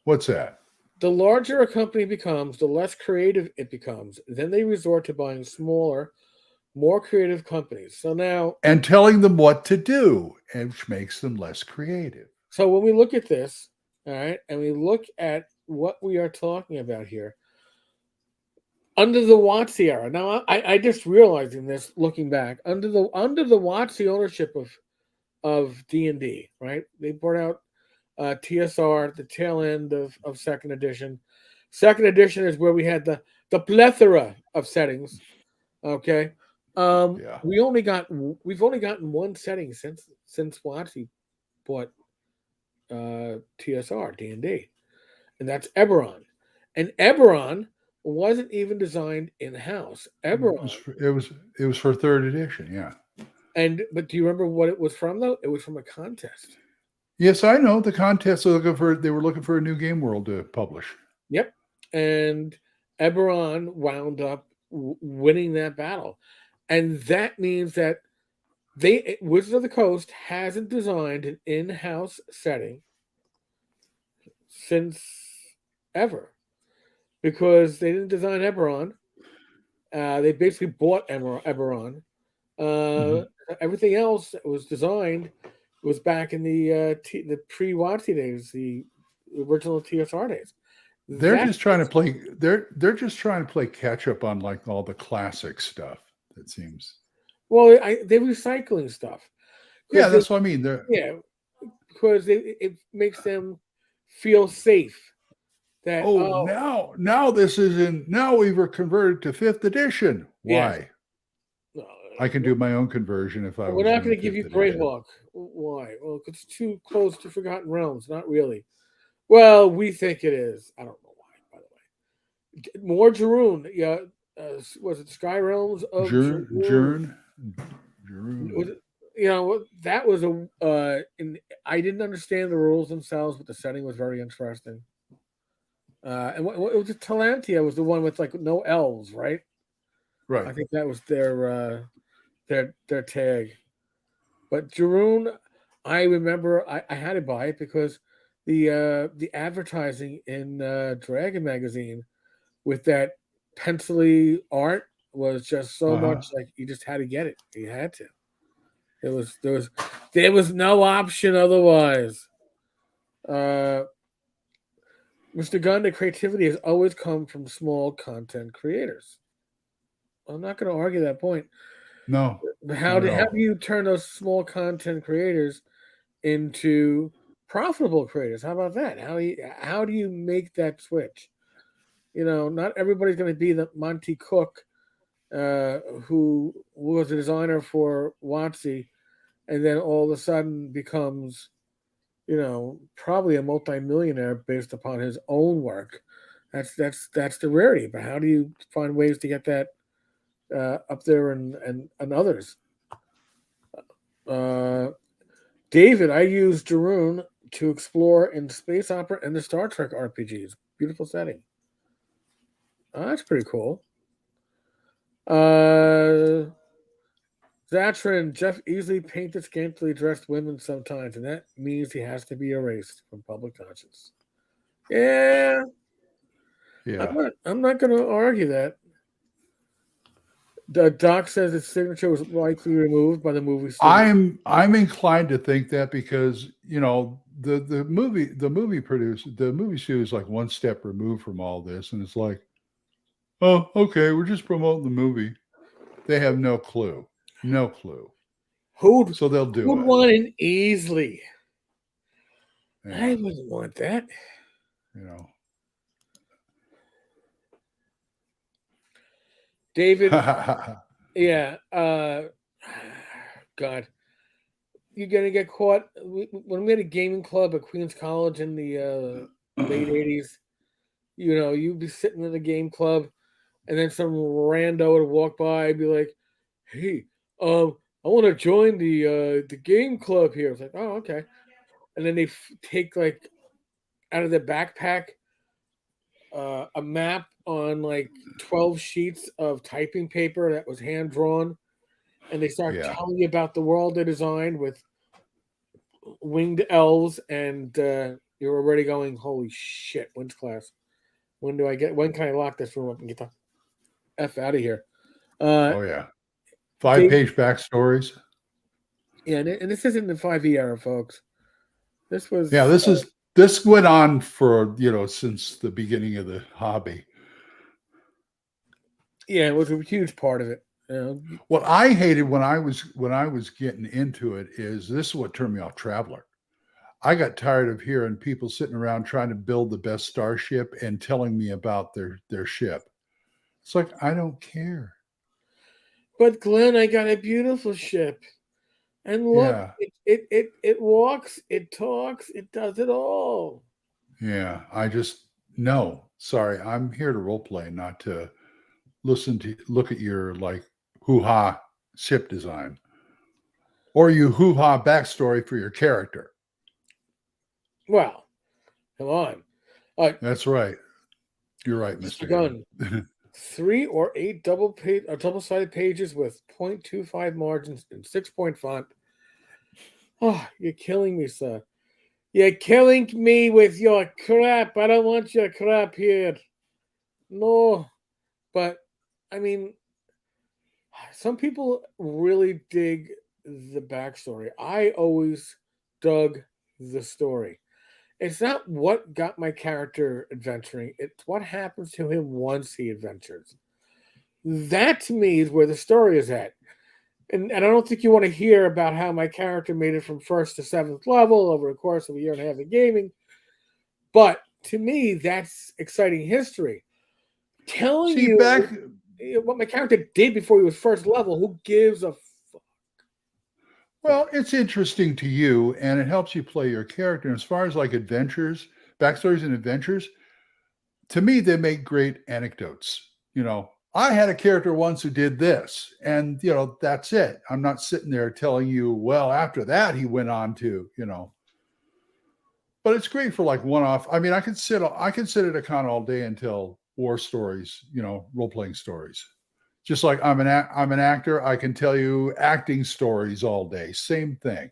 What's that? The larger a company becomes, the less creative it becomes. Then they resort to buying smaller, more creative companies. So now, And telling them what to do, which makes them less creative. so when we look at this, all right, and we look at what we are talking about here, under the WotC era. Now, I just realized in this, looking back, under the WotC ownership of D&D, right? They brought out TSR at the tail end of second edition. Second edition is where we had the plethora of settings. Okay, Yeah. we've only gotten one setting since WotC bought TSR D&D, and that's Eberron. And Eberron wasn't even designed in house. Eberron, It was for third edition, yeah. but do you remember what it was from though? It was from a contest. Yes, I know the contest. They were looking for a new game world to publish. Yep, and Eberron wound up winning that battle, and that means that Wizards of the Coast hasn't designed an in-house setting since ever, because they didn't design Eberron. They basically bought Eberron. Everything else that was designed was back in the pre-WotC days, the original TSR days. They're just trying to play. They're just trying to play catch up on like all the classic stuff. It seems. Well, they're recycling stuff. Yeah, that's what I mean. Yeah, because it makes them feel safe. That now this is in now we've converted to fifth edition. Why? Yeah. I can do my own conversion if I We're was not going going to to give fit you that in. Greyhawk. Why? Well, 'cause it's too close to Forgotten Realms. Not really. Well, we think it is. I don't know why, by the way. More Jaroon. Yeah. Was it Sky Realms of Jaroon? Was Jurun. it, that was I didn't understand the rules themselves, but the setting was very interesting. And it was Talantia was the one with like no elves, right? I Right. think that was their tag. But Jaroon, I remember I had to buy it because the advertising in Dragon magazine with that pencily art was just so Uh-huh. much like you just had to get it. You had to. There was no option otherwise. Uh, Mr. Gunn, the creativity has always come from small content creators. I'm not going to argue that point. No, But not at how do all. you turn those small content creators into profitable creators? How about that? How do you make that switch? Not everybody's going to be the Monty Cook, who was a designer for WotC, and then all of a sudden becomes, probably a multimillionaire based upon his own work. That's the rarity. But how do you find ways to get that up there and others? Uh, David, I use Jaroon to explore in space opera and the Star Trek RPGs. Beautiful setting. Oh, that's pretty cool. Uh, Zatrin, Jeff easily painted scantily dressed women sometimes, and that means he has to be erased from public conscience. Yeah, Yeah. I'm not going to argue that. The doc says his signature was likely removed by the movie studio. I'm inclined to think that because the movie studio is like one step removed from all this, and it's like, oh, okay, we're just promoting the movie. They have no clue, Who'd so they'll do who'd it. want an Easley? I Yeah, wouldn't want that. you David, know. yeah. God, you're gonna get caught. When we had a gaming club at Queens College in the late '80s, you'd be sitting in the game club, and then some rando would walk by and be like, "Hey, I want to join the game club here." It's like, "Oh, okay." And then they take like out of their backpack a map on like 12 sheets of typing paper that was hand drawn, and they start Yeah. telling you about the world they designed with winged elves, and you're already going, "Holy shit! When's class? When can I lock this room up and get the f out of here?" Uh, Oh yeah. 5 they page backstories. Yeah, and this isn't the 5e era, folks. This Yeah, was this went on for since the beginning of the hobby. yeah, it was a huge part of it. What I hated when I was getting into it is this is what turned me off Traveler. I got tired of hearing people sitting around trying to build the best starship and telling me about their ship. It's like I don't care. But Glenn, I got a beautiful ship, and look, Yeah, it walks, it talks, it does it all. yeah. I just no. Sorry, I'm here to role play, not to look at your like hoo ha ship design or you hoo ha backstory for your character. Well, come on, That's right. You're right, Mr. Mr. Gunn. Gunn. 3 or 8 double-sided pages with 0.25 margins and 6-point font. Oh, you're killing me, sir. You're killing me with your crap. I don't want your crap here. No, but I mean, some people really dig the backstory. I always dug the story. It's not what got my character adventuring, it's what happens to him once he adventures. That to me is where the story is at. And I don't think you want to hear about how my character made it from first to seventh level over the course of a year and a half of gaming. But to me, that's exciting history. Telling See, you, what my character did before he was first level. Who gives a fuck? Well, it's interesting to you, and it helps you play your character. As far as like adventures, backstories and adventures, to me, they make great anecdotes. I had a character once who did this, and that's it. I'm not sitting there telling you, well, after that he went on to. But it's great for like one-off. I mean, I could sit at a con all day and tell war stories, role-playing stories. Just like I'm an actor, I can tell you acting stories all day. Same thing.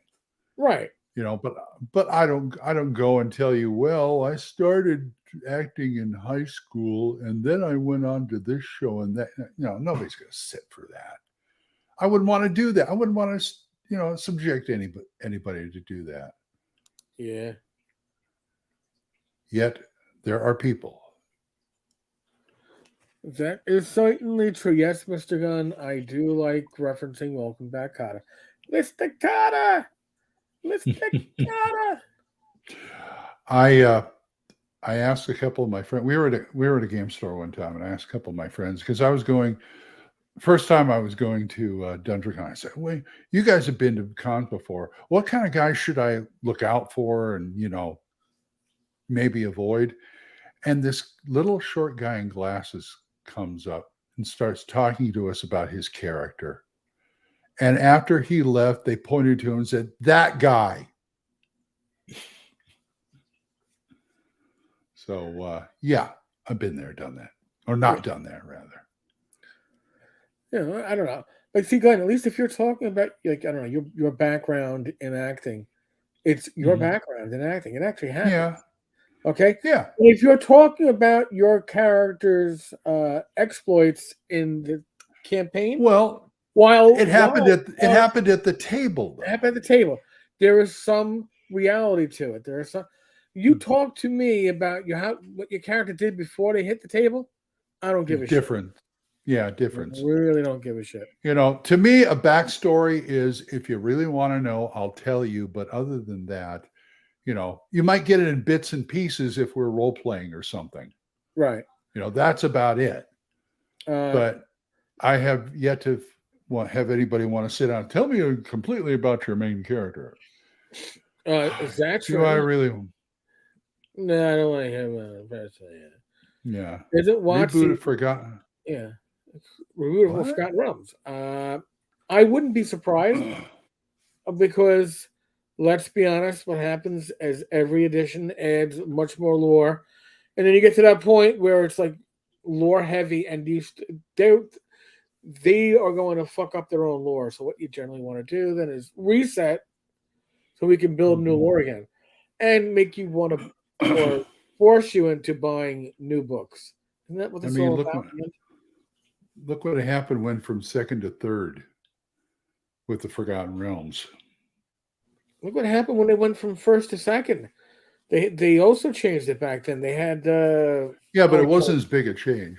Right. But I don't go and tell you, well, I started acting in high school and then I went on to this show and that. Nobody's going to sit for that. I wouldn't want to do that. I wouldn't want to subject anybody to do that. Yeah. Yet there are people. That is certainly true. Yes, Mr. Gunn, I do like referencing Welcome Back, Kotter. Mr. Kotter! Mr. Kotter! I asked a couple of my friends. We were at a game store one time, and I asked a couple of my friends because I was going. First time I was going to DungeonCon, I said, "Wait, you guys have been to cons before. What kind of guys should I look out for, and maybe avoid?" And this little short guy in glasses comes up and starts talking to us about his character. And after he left, they pointed to him and said, "That guy." So, yeah, I've been there, done that. Or not done that, rather. I don't know. Like, see, Glenn, at least if you're talking about, like, I don't know, your background in acting, it's your background in acting. It actually happens. Yeah. Okay? Yeah. If you're talking about your character's exploits in the campaign, well, while it happened at the table. It happened at the table. There is some reality to it. There is some. You talk to me about what your character did before they hit the table. I don't give a different. shit. Yeah, difference. I really don't give a shit. To me, a backstory is, if you really want to know, I'll tell you. But other than that, you might get it in bits and pieces if we're role playing or something. Right. That's about it. But I have yet to have anybody want to sit down and tell me completely about your main character. Is that true? Do I really? No, I don't want to hear personally. Yeah. Isn't Rebooted Forgotten? Yeah. Rebooted Forgotten Realms. I wouldn't be surprised because, let's be honest, what happens as every edition adds much more lore, and then you get to that point where it's like lore heavy, and they are going to fuck up their own lore. So what you generally want to do then is reset, so we can build new lore again, and make you want to, or force you into buying new books. Isn't that what this is all about? Look what happened when from second to third with the Forgotten Realms. Look what happened when they went from first to second. They also changed it back then. They had but it wasn't as big a change.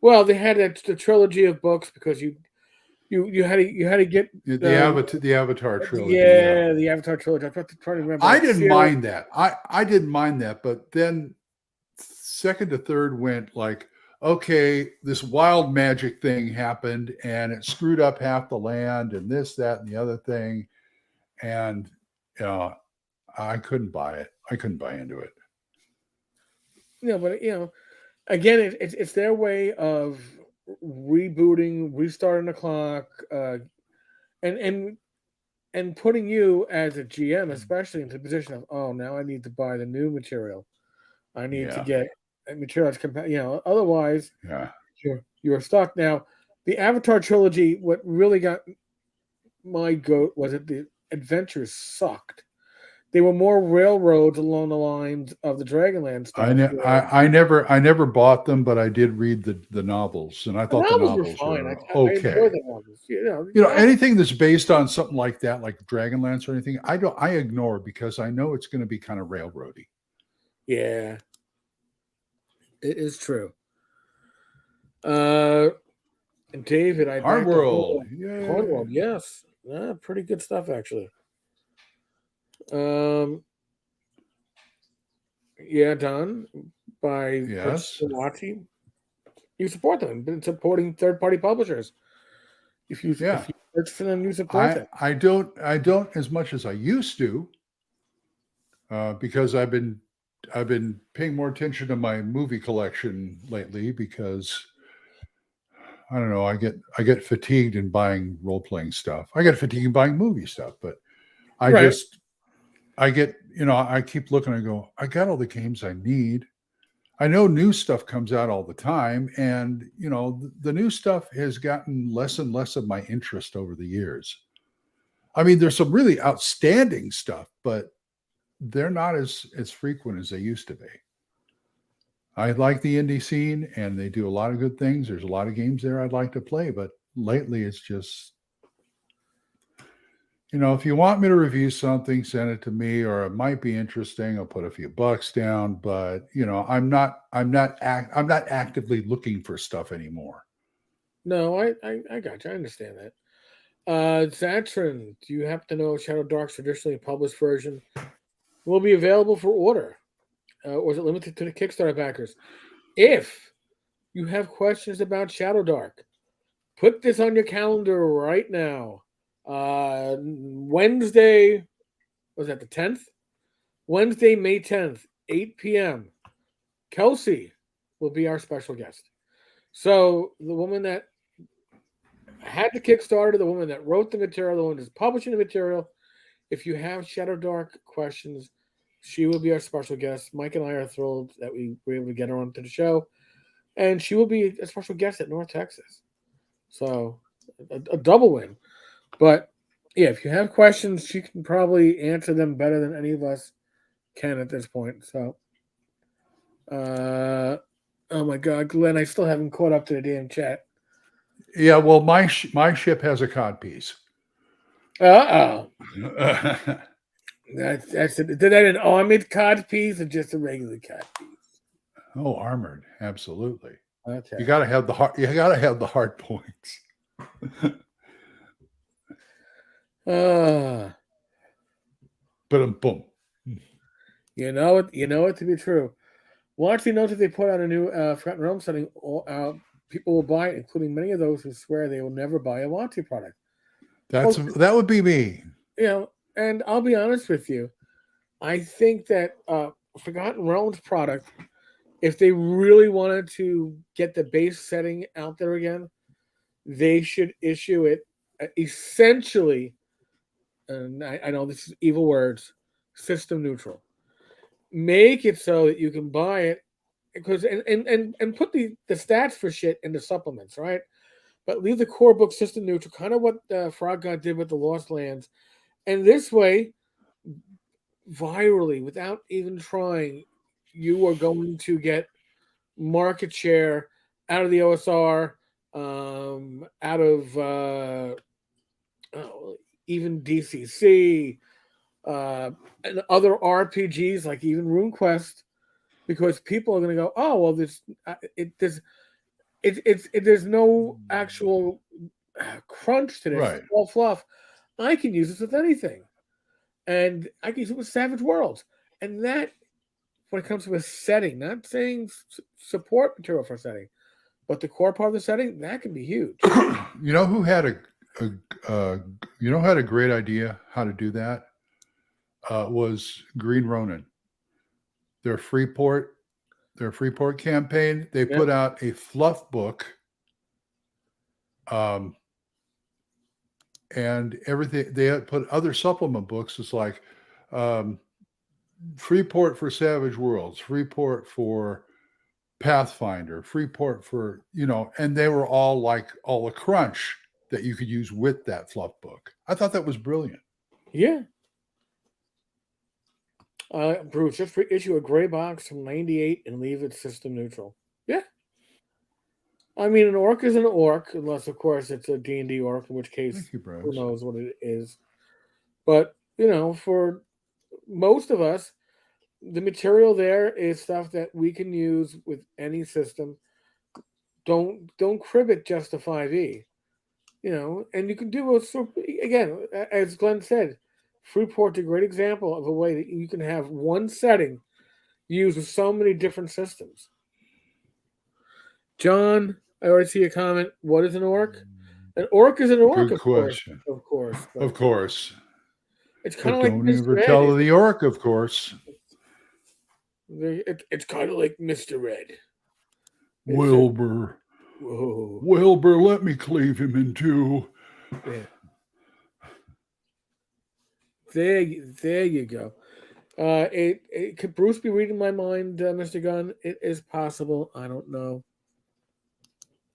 Well, they had the trilogy of books because you had to get the Avatar trilogy. Yeah, the Avatar trilogy. I'm trying to remember. I didn't mind that. I didn't mind that, but then second to third went like, okay, this wild magic thing happened and it screwed up half the land and this, that, and the other thing. And I couldn't buy it. I couldn't buy into it. But again, it's their way of rebooting, restarting the clock, and putting you as a GM, especially into the position of, oh, now I need to buy the new material. I need to get material that's otherwise you're stuck. Now, the Avatar trilogy, what really got my goat was that the adventures sucked. They were more railroads along the lines of the Dragonland stuff. I never bought them, but I did read the novels, and I thought the novels were fine. Okay. I enjoy the novels. Anything that's based on something like that, like Dragonlance or anything, I ignore because I know it's going to be kind of railroady. Yeah, it is true. And David, Hardworld, yes, pretty good stuff actually. Done by Chris Sawati. you support them. But supporting third-party publishers. If you Yeah. search for them, you support them. I don't as much as I used to, because I've been paying more attention to my movie collection lately because I don't know, I get fatigued in buying role playing stuff. I get fatigued in buying movie stuff, but I Right. just I get, I keep looking and go, I got all the games I need. I know new stuff comes out all the time, and the new stuff has gotten less and less of my interest over the years. I mean, there's some really outstanding stuff, but they're not as frequent as they used to be. I like the indie scene, and they do a lot of good things. There's a lot of games there I'd like to play, but lately it's just, if you want me to review something, send it to me, or it might be interesting. I'll put a few bucks down, but I'm not actively looking for stuff anymore. No, I got you. I understand that. Zatron, do you happen to know if Shadow Dark's traditionally published version will be available for order? Or is it limited to the Kickstarter backers? If you have questions about Shadow Dark, put this on your calendar right now. Wednesday, was that the 10th? Wednesday, May 10th, 8 p.m. Kelsey will be our special guest. So the woman that had the Kickstarter, the woman that wrote the material, the one that's publishing the material, if you have Shadow Dark questions, she will be our special guest. Mike and I are thrilled that we were able to get her onto the show. And she will be a special guest at North Texas. So a double win. But yeah, if you have questions, she can probably answer them better than any of us can at this point. So, oh my God, Glenn, I still haven't caught up to the damn chat. Yeah, well, my ship has a cod piece. Uh-oh. That's it. Did that an armored cod piece or just a regular cod piece? Oh, armored, absolutely. Okay. You got to have the hard. You got to have the hard points. But boom. You know it to be true. Once you notice they put out a new Forgotten Realms setting, people will buy it, including many of those who swear they will never buy a Wanty product. That would be me. And I'll be honest with you. I think that Forgotten Realms product, if they really wanted to get the base setting out there again, they should issue it essentially, and I know this is evil words, system neutral. Make it so that you can buy it because and put the stats for shit in the supplements, right? But leave the core book system neutral, kind of what Frog God did with the Lost Lands, and this way, virally, without even trying, you are going to get market share out of the OSR, out of even DCC, and other RPGs like even RuneQuest, because people are going to go, oh well, there's no actual crunch to this. Right. It's all fluff. I can use this with anything, and I can use it with Savage Worlds, and that when it comes to a setting, not saying support material for setting, but the core part of the setting that can be huge. You know who had a great idea how to do that? Was Green Ronin. Their Freeport campaign. They put out a fluff book, and everything. They had put other supplement books. It's like Freeport for Savage Worlds, Freeport for Pathfinder, Freeport for and they were all like all the crunch that you could use with that fluff book. I thought that was brilliant. Yeah. Bruce, just issue a gray box from '98 and leave it system neutral. Yeah. I mean, an orc is an orc, unless of course it's a D&D orc, in which case who knows what it is. But for most of us, the material there is stuff that we can use with any system. Don't crib it just to 5e. And you can do again, as Glenn said, Freeport's a great example of a way that you can have one setting used with so many different systems. John, I already see a comment. What is an orc? An orc is an orc, Good of course, question. of course. Of But course. it's kind But of like don't ever Mr. Ed. tell the orc, of course. It's kind of like Mr. Ed. It's a Wilbur. whoa. Wilbur, let me cleave him in two. Yeah. There you go. Could Bruce be reading my mind, Mr. Gunn? It is possible. I don't know.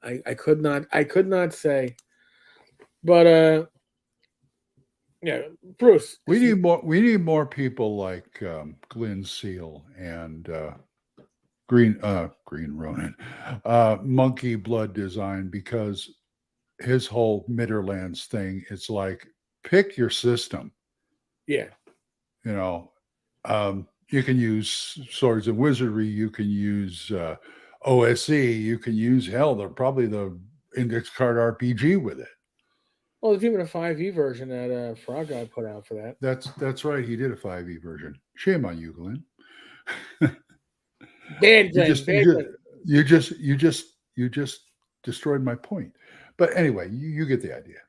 I could not say. But yeah, Bruce. We need more people like Glenn Seal and Green Ronin, Monkey Blood Design, because his whole Midderlands thing, it's like pick your system. Yeah. You know, you can use Swords and Wizardry, you can use OSE, you can use they're probably the index card RPG with it. Well, there's even a 5e version that Frog God put out for that. That's right. He did a 5e version. Shame on you, Glenn. Bad you Glenn. just Bad Glenn. you just destroyed my point. But anyway, you get the idea.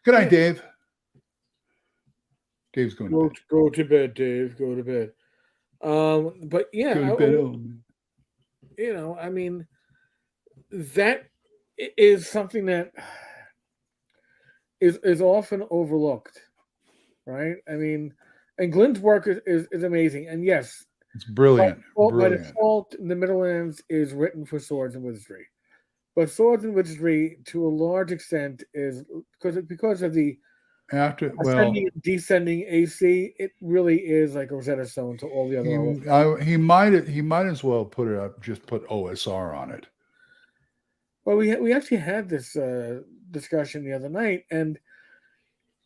Good night, Dave. Dave's going to bed. Go to bed, Dave. Go to bed. But yeah, Go to bed. you know, I mean, that is something that is often overlooked, right? I mean, and Glenn's work is amazing, and yes, it's brilliant. By default, the Middlelands is written for Swords and Wizardry, but Swords and Wizardry, to a large extent, is because of the ascending and descending AC. It really is like a Rosetta Stone to all the other. He might as well put OSR on it. Well, we actually had this discussion the other night, and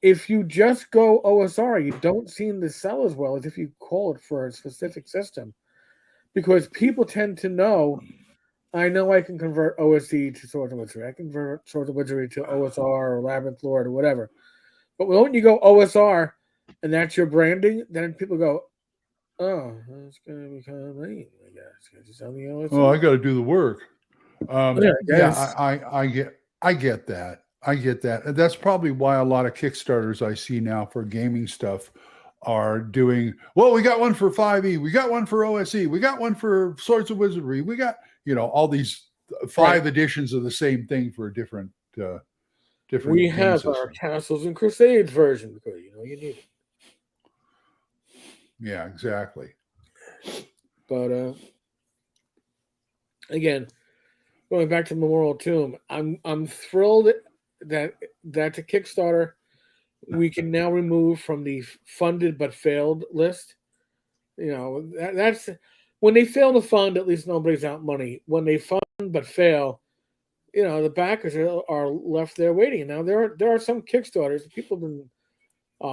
if you just go OSR, you don't seem to sell as well as if you call it for a specific system, because people tend to know. I know I can convert OSE to Swords and Wizardry. I can convert Swords and Wizardry to OSR or Labyrinth Lord or whatever. But when you go OSR and that's your branding, then people go, "Oh, that's going to be kind of lame, I guess." Just tell me OSR. Oh, I got to do the work. Yeah, I get that. I get that. And that's probably why a lot of Kickstarters I see now for gaming stuff are doing, well, we got one for 5e, we got one for OSE, we got one for Swords of Wizardry, we got, all these 5 editions of the same thing for different we have systems. Our Castles and Crusades version because you need it. Yeah, exactly. But again, going back to Memorial Tomb, I'm thrilled that that's a Kickstarter we can now remove from the funded but failed list. That's when they fail to fund, at least nobody's out money. When they fund but fail, the backers are left there waiting. Now there are some Kickstarters. People have been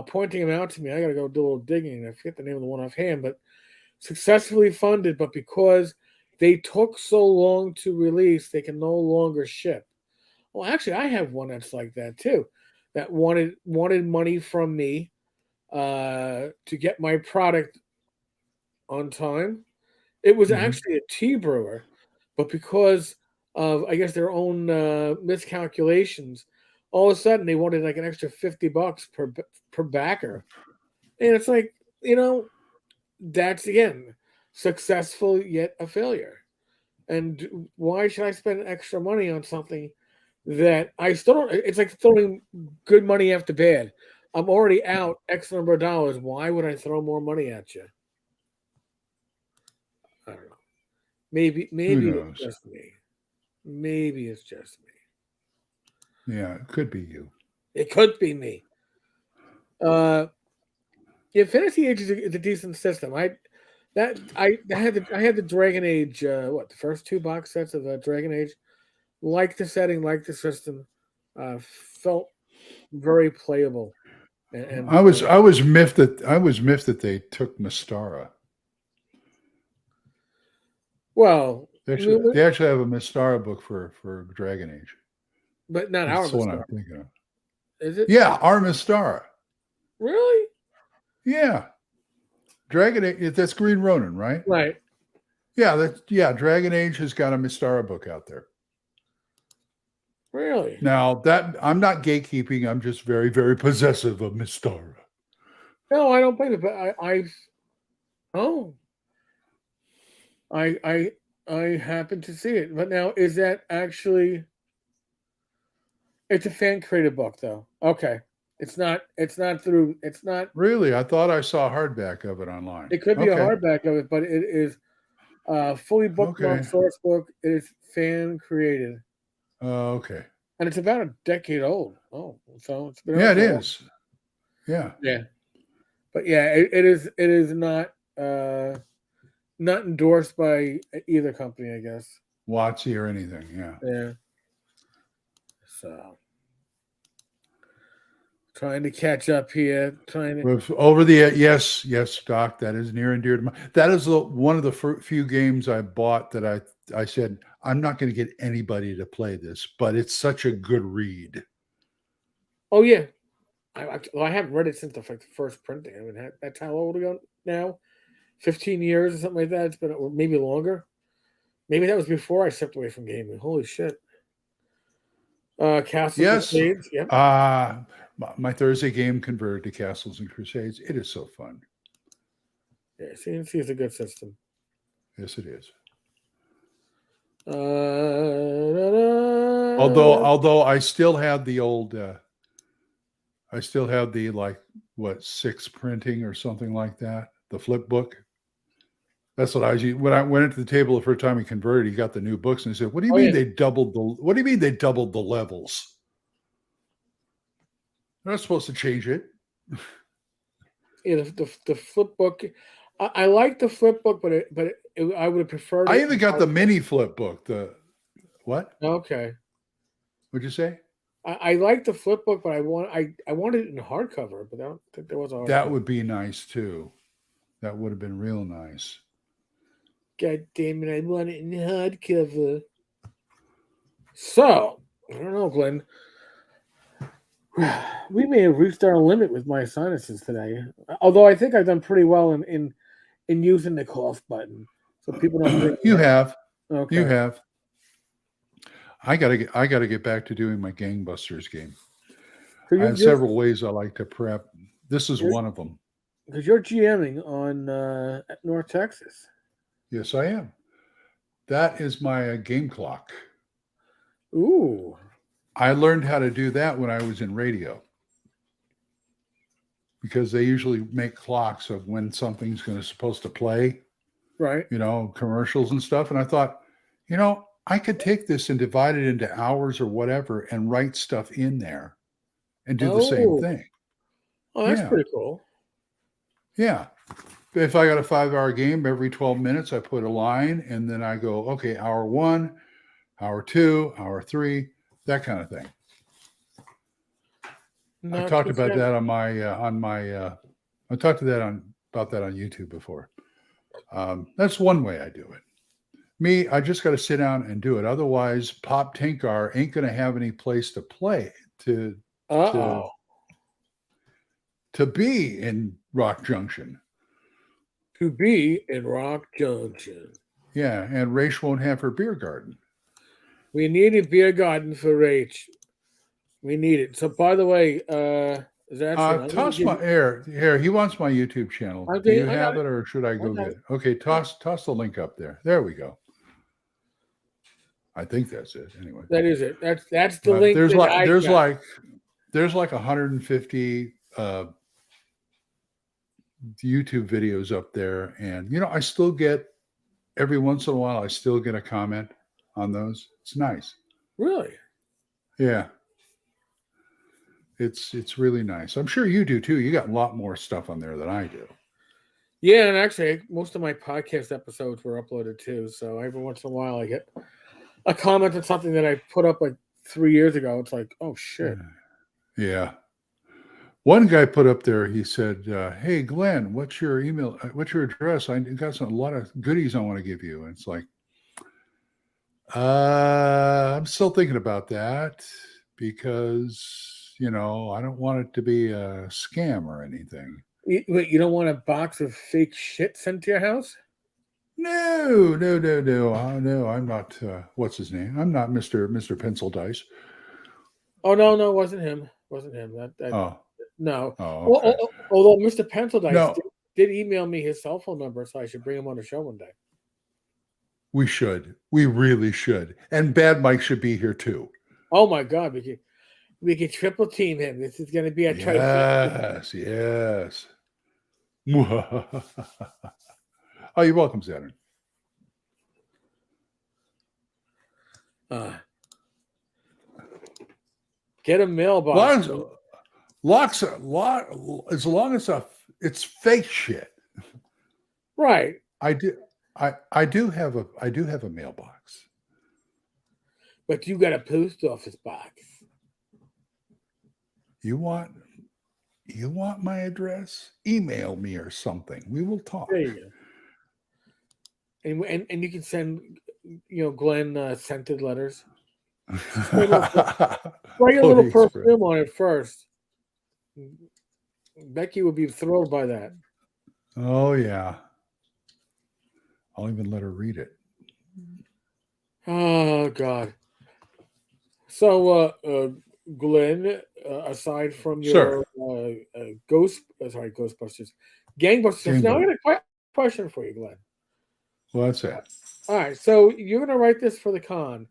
pointing them out to me. I got to go do a little digging. I forget the name of the one offhand, but successfully funded, but because they took so long to release, they can no longer ship. Well, actually, I have one that's like that too. That wanted money from me to get my product on time. It was actually a tea brewer, but because of, I guess, their own miscalculations, all of a sudden they wanted like an extra $50 per backer, and it's like, that's again successful yet a failure. And why should I spend extra money on something that I still don't? It's like throwing good money after bad. I'm already out X number of dollars. Why would I throw more money at you? I don't know. Maybe it's just me. Maybe it's just me. Yeah, it could be you. It could be me. Yeah, Fantasy Age is a decent system. I had the Dragon Age. The first 2 box sets of Dragon Age. Like the setting, like the system, felt very playable. And I was miffed that they took Mystara. Well, they actually have a Mystara book for Dragon Age, but not our Mystara. One I'm thinking of. Is it? Yeah, our Mystara. Really? Yeah, Dragon Age. That's Green Ronin, right? Right. Yeah, Dragon Age has got a Mystara book out there. Really? Now that I'm not gatekeeping, I'm just very, very possessive of Miss Stara. No, I don't blame it. But oh, I, I, I happen to see it. But now, is that actually? It's a fan created book, though. Okay, it's not. It's not through. It's not. Really, I thought I saw a hardback of it online. It could be a Okay, hardback of it, but it is fully bookmarked okay, source book. It is fan created, okay. and it's about a decade old. Oh, so it's been Yeah, out it for a while. is. Yeah, Yeah, but yeah, it is. It is not not endorsed by either company, I guess. Watsy or anything. Yeah. Yeah. So trying to catch up here. Trying to. With over the yes, yes, Doc. That is near and dear to my. That is one of the few games I bought that I said I'm not going to get anybody to play this, but it's such a good read. Oh yeah, I haven't read it since the first printing. I mean, that's how old ago now? 15 years or something like that. It's been, or maybe longer. Maybe that was before I stepped away from gaming. Holy shit. Castle Yes. Crusades. Yep. My Thursday game converted to Castles and Crusades. It is so fun. Yeah, CNC is a good system. Yes, it is. Although Although I still have the old, I still have the like what 6 printing or something like that. The flip book. That's what I was when I went into the table the first time he converted. He got the new books and he said, "What do you mean they doubled the? What do you mean they doubled the levels? They're not supposed to change it." yeah, the flip book. I like the flip book, but I would have preferred. I even got the mini flip book. The what? Okay. What'd you say? I like the flip book, but I wanted it in hardcover, but I don't think there was a hardcover. That would be nice too. That would have been real nice. God damn it, I want it in hardcover. So, I don't know, Glenn. We may have reached our limit with my sinuses today. Although I think I've done pretty well in using the cough button. So people don't think You have. Okay. You have. I gotta get back to doing my gangbusters game. So I have several ways I like to prep. This is one of them. Because you're GMing on North Texas. Yes, I am. That is my game clock. Ooh. I learned how to do that when I was in radio. Because they usually make clocks of when something's supposed to play. Right. You know, commercials and stuff. And I thought, you know, I could take this and divide it into hours or whatever and write stuff in there and do the same thing. Oh, that's pretty cool. Yeah. If I got a 5-hour game, every 12 minutes, I put a line and then I go, okay, hour 1, hour 2, hour 3, that kind of thing. I talked about that I talked about that on YouTube before. That's one way I do it. Me, I just got to sit down and do it. Otherwise, Pop Tenkar ain't going to have any place to play to be in Rock Junction. To be in Rock Junction. Yeah, and Rach won't have her beer garden. We need a beer garden for Rach. We need it. So, by the way, toss my here. He wants my YouTube channel. Do you have it, or should I go get it? Okay, toss the link up there. There we go. I think that's it. Anyway, that is it. That's the link. There's like 150 YouTube videos up there, and you know, I still get every once in a while. I still get a comment on those. It's nice. Really? Yeah. It's really nice. I'm sure you do too. You got a lot more stuff on there than I do. Yeah, and actually, most of my podcast episodes were uploaded too. So every once in a while, I get a comment on something that I put up like 3 years ago. It's like, oh shit. Yeah. One guy put up there. He said, "Hey Glenn, what's your email? What's your address? I got a lot of goodies I want to give you." And it's like, I'm still thinking about that because, you know, I don't want it to be a scam or anything. You don't want a box of fake shit sent to your house? No. No, I'm not. What's his name? I'm not Mr. Pencil Dice. Oh no, it wasn't him. Wasn't him. That Oh, no. oh, okay. Although Mr. Pencil Dice No, did email me his cell phone number, so I should bring him on the show one day. we should. We really should. And Bad Mike should be here too. Oh my God, we can triple team him. This is going to be a Yes, yes. Oh, you're welcome, Saturn. Get a mailbox. As long as it's fake shit. Right. I do have a mailbox. But you got a post office box. You want my address? Email me or something. We will talk. There you go. And you can send, Glenn scented letters. Write a little perfume on it first. Becky would be thrilled by that. Oh yeah. I'll even let her read it. Oh God. So Glenn, aside from your Ghostbusters, Gangbusters. Now I got a question for you, Glenn. Well, that's it. All right, so you're gonna write this for the con.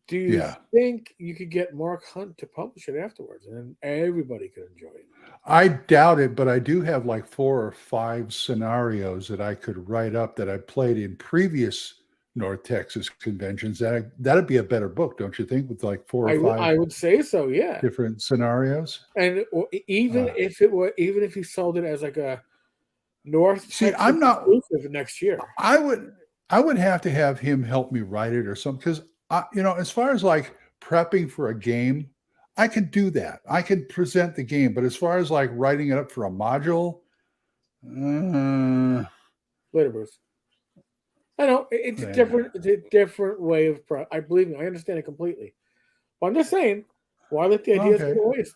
Do you Yeah. think you could get Mark Hunt to publish it afterwards, and then everybody could enjoy it? I doubt it, but I do have like 4 or 5 scenarios that I could write up that I played in previous North Texas conventions. That'd be a better book, don't you think? With like 4 or 5. I would say so, yeah. Different scenarios, and even if he sold it as like a North See, Texas I'm not. exclusive next year. I would have to have him help me write it or something because as far as like prepping for a game, I can do that. I can present the game, but as far as like writing it up for a module, Later, Bruce. I know it's a different way of prep. I believe me, I understand it completely. But I'm just saying, why let the ideas go to waste?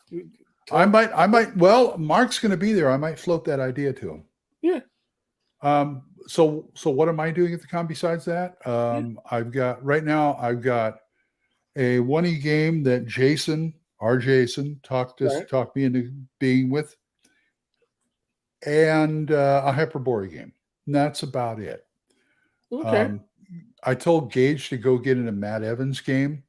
I might. Well, Mark's going to be there. I might float that idea to him. Yeah. So what am I doing at the con besides that? I've got a 1E game that our Jason talked me into being with, and a Hyperborea game. And that's about it. Okay. I told Gage to go get in a Matt Evans game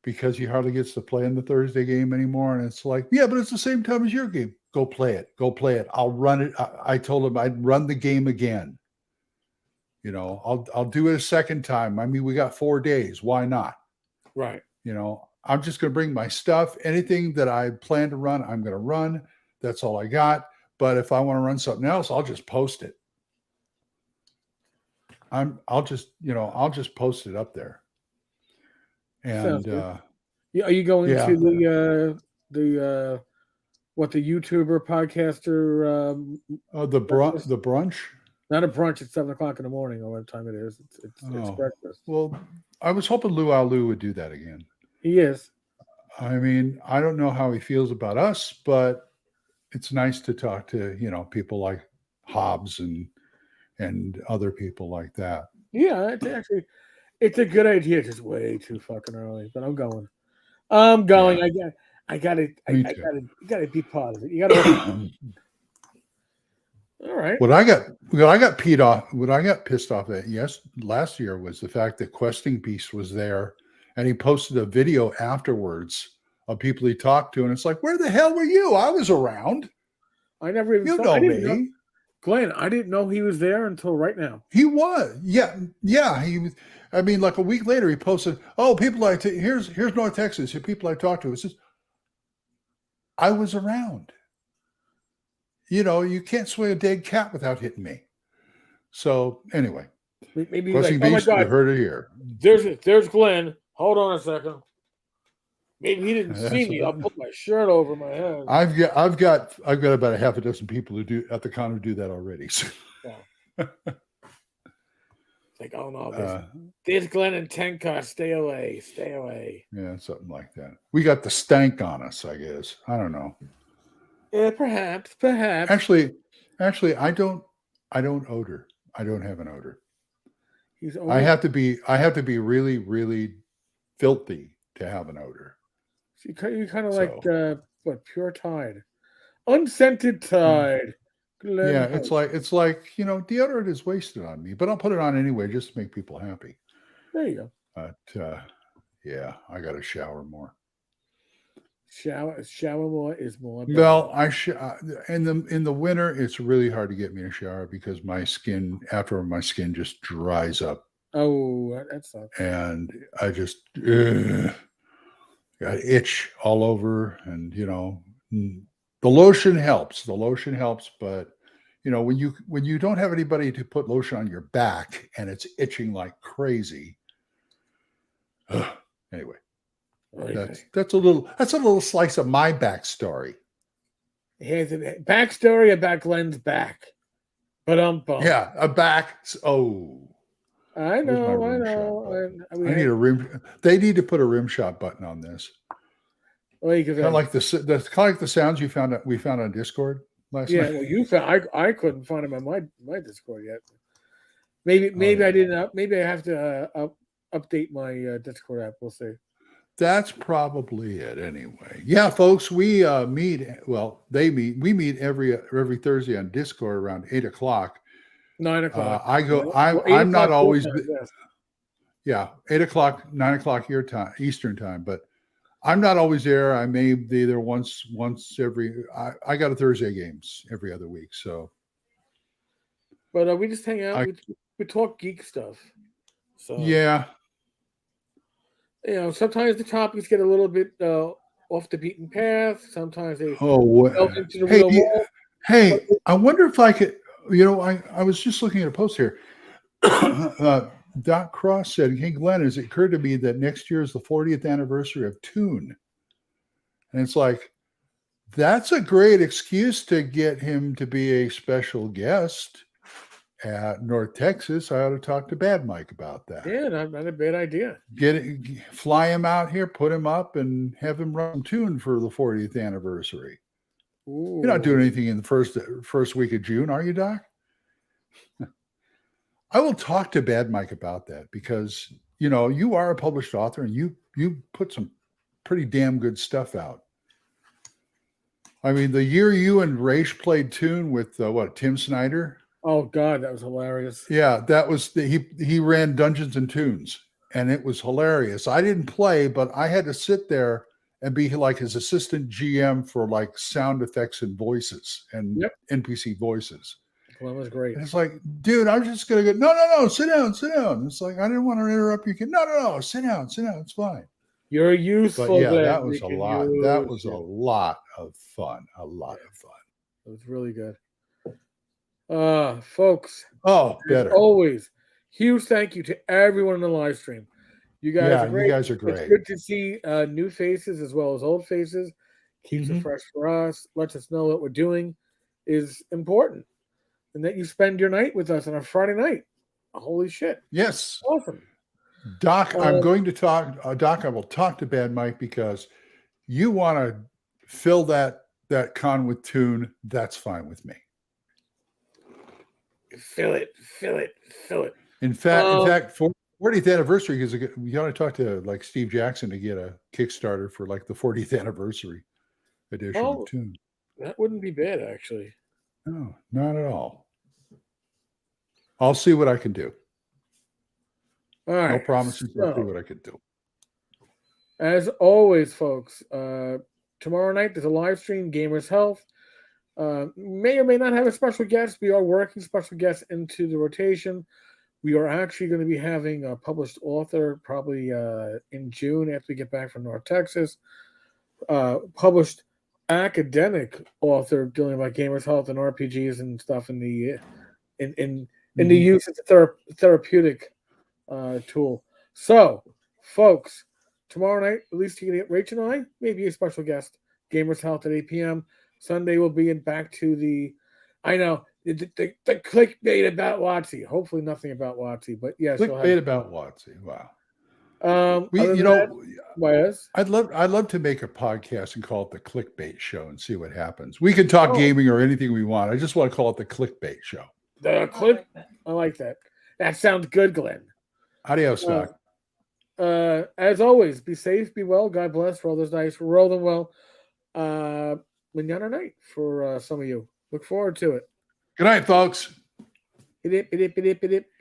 because he hardly gets to play in the Thursday game anymore. And it's like, yeah, but it's the same time as your game. Go play it. I'll run it. I told him I'd run the game again. I'll do it a second time. I mean, we got 4 days. Why not? Right. I'm just going to bring my stuff. Anything that I plan to run, I'm going to run. That's all I got. But if I want to run something else, I'll just post it. I'll just post it up there. And are you going to the YouTuber podcaster? The brunch. Not a brunch at 7:00 in the morning or what time it is. It's breakfast. Well, I was hoping Lou would do that again. He is. I mean, I don't know how he feels about us, but it's nice to talk to people like Hobbs and other people like that. Yeah, it's a good idea. Just way too fucking early, but I'm going. Yeah. I gotta be part of it. You gotta. All right. What I got pissed off at last year was the fact that Questing Beast was there, and he posted a video afterwards of people he talked to, and it's like, where the hell were you? I was around. I never even saw me. Glenn, I didn't know he was there until right now. He was, yeah. He was. I mean, like a week later, he posted, "Oh, people here's North Texas. Here people I talked to." It's just, I was around. You can't swing a dead cat without hitting me. So anyway, maybe Questing Beast, you heard it here. There's Glenn. Hold on a second. Maybe he didn't see me. I'll put my shirt over my head. I've got about a half a dozen people who do at the con who do that already. So. Yeah. Like, oh no, there's Glen and Tenkar. Stay away. Yeah, something like that. We got the stank on us, I guess. I don't know. Yeah, perhaps. Actually, I don't odor. I don't have an odor. I have to be really, really filthy to have an odor. You kind of So like what? Pure Tide, unscented Tide. Glen yeah, Tenkar. it's like deodorant is wasted on me, but I'll put it on anyway just to make people happy. There you go. But yeah, I got to shower more. Shower more is more better. Well, in the winter, it's really hard to get me to shower because my skin just dries up, Oh, that sucks. and I just got itch all over, and the lotion helps. The lotion helps, but when you don't have anybody to put lotion on your back and it's itching like crazy. Anyway, that's a little slice of my backstory. Here's a backstory about Glen's back. But Yeah, a back. Oh, I where's my know. rim shot button? I We need a rim. They need to put a rim shot button on this. Kind of like the sounds we found on Discord last night. Yeah, well, you found. I couldn't find them on my Discord yet. Maybe I didn't. Maybe I have to update my Discord app. We'll see. That's probably it anyway. Yeah, folks, we meet. Well, they meet. We meet every Thursday on Discord around 8:00. 9:00. I go. Well, I'm not 8:00 always. time, yes. Yeah, 8:00, 9:00 your time, Eastern time. But I'm not always there. I may be there once every. I got a Thursday games every other week. So. But we just hang out. We talk geek stuff. So yeah. Sometimes the topics get a little bit off the beaten path. Sometimes they go into the real world. Hey, I wonder if I could. I was just looking at a post here. Doc Cross said, "Hey Glenn, has it occurred to me that next year is the 40th anniversary of Toon?" And it's like, that's a great excuse to get him to be a special guest at North Texas. I ought to talk to Bad Mike about that. Yeah, not a bad idea. Fly him out here, put him up, and have him run Toon for the 40th anniversary. Ooh. You're not doing anything in the first week of June, are you, Doc? I will talk to Bad Mike about that because you are a published author and you put some pretty damn good stuff out. I mean, the year you and Raish played Toon with Tim Snyder. Oh God, that was hilarious. Yeah, that was he ran Dungeons and Toons, and it was hilarious. I didn't play, but I had to sit there and be like his assistant GM for like sound effects and voices and NPC voices. Well, that was great. And it's like, dude, I'm just gonna go. No, sit down. It's like I didn't want to interrupt you. No, sit down. It's fine. You're useful. But yeah, that was a lot. That was a lot of fun. A lot of fun. It was really good. Folks. Oh, better. As always, huge thank you to everyone in the live stream. You guys are great. You guys are great. It's good to see new faces as well as old faces. Keeps it fresh for us. Lets us know what we're doing is important. And that you spend your night with us on a Friday night. Holy shit. Yes. Awesome. Doc, I'm going to talk. Doc, I will talk to Bad Mike because you want to fill that con with Toon. That's fine with me. Fill it. In fact, 40th anniversary, because we got to talk to like Steve Jackson to get a Kickstarter for like the 40th anniversary edition of Toon. That wouldn't be bad, actually. No, not at all. I'll see what I can do. All right. No promises. I'll see what I can do. As always, folks, tomorrow night there's a live stream, Gamers Health. May or may not have a special guest. We are working special guests into the rotation. We are actually going to be having a published author probably in June after we get back from North Texas. Published academic author dealing about gamers health and RPGs and stuff in the use as a therapeutic tool. So, folks, tomorrow night, at least you can get Rachel and I, maybe a special guest, Gamers Health at 8 p.m. Sunday we'll be back to the clickbait about WotC. Hopefully nothing about WotC, but yes, clickbait about WotC. Wow. I'd love to make a podcast and call it the Clickbait Show and see what happens. We can talk gaming or anything we want. I just want to call it the Clickbait Show. I like that. That sounds good, Glenn. Adios, Doc. As always, be safe, be well. God bless. Roll those dice. Roll them well. Manana night for some of you. Look forward to it. Good night, folks. Good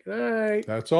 night. That's all.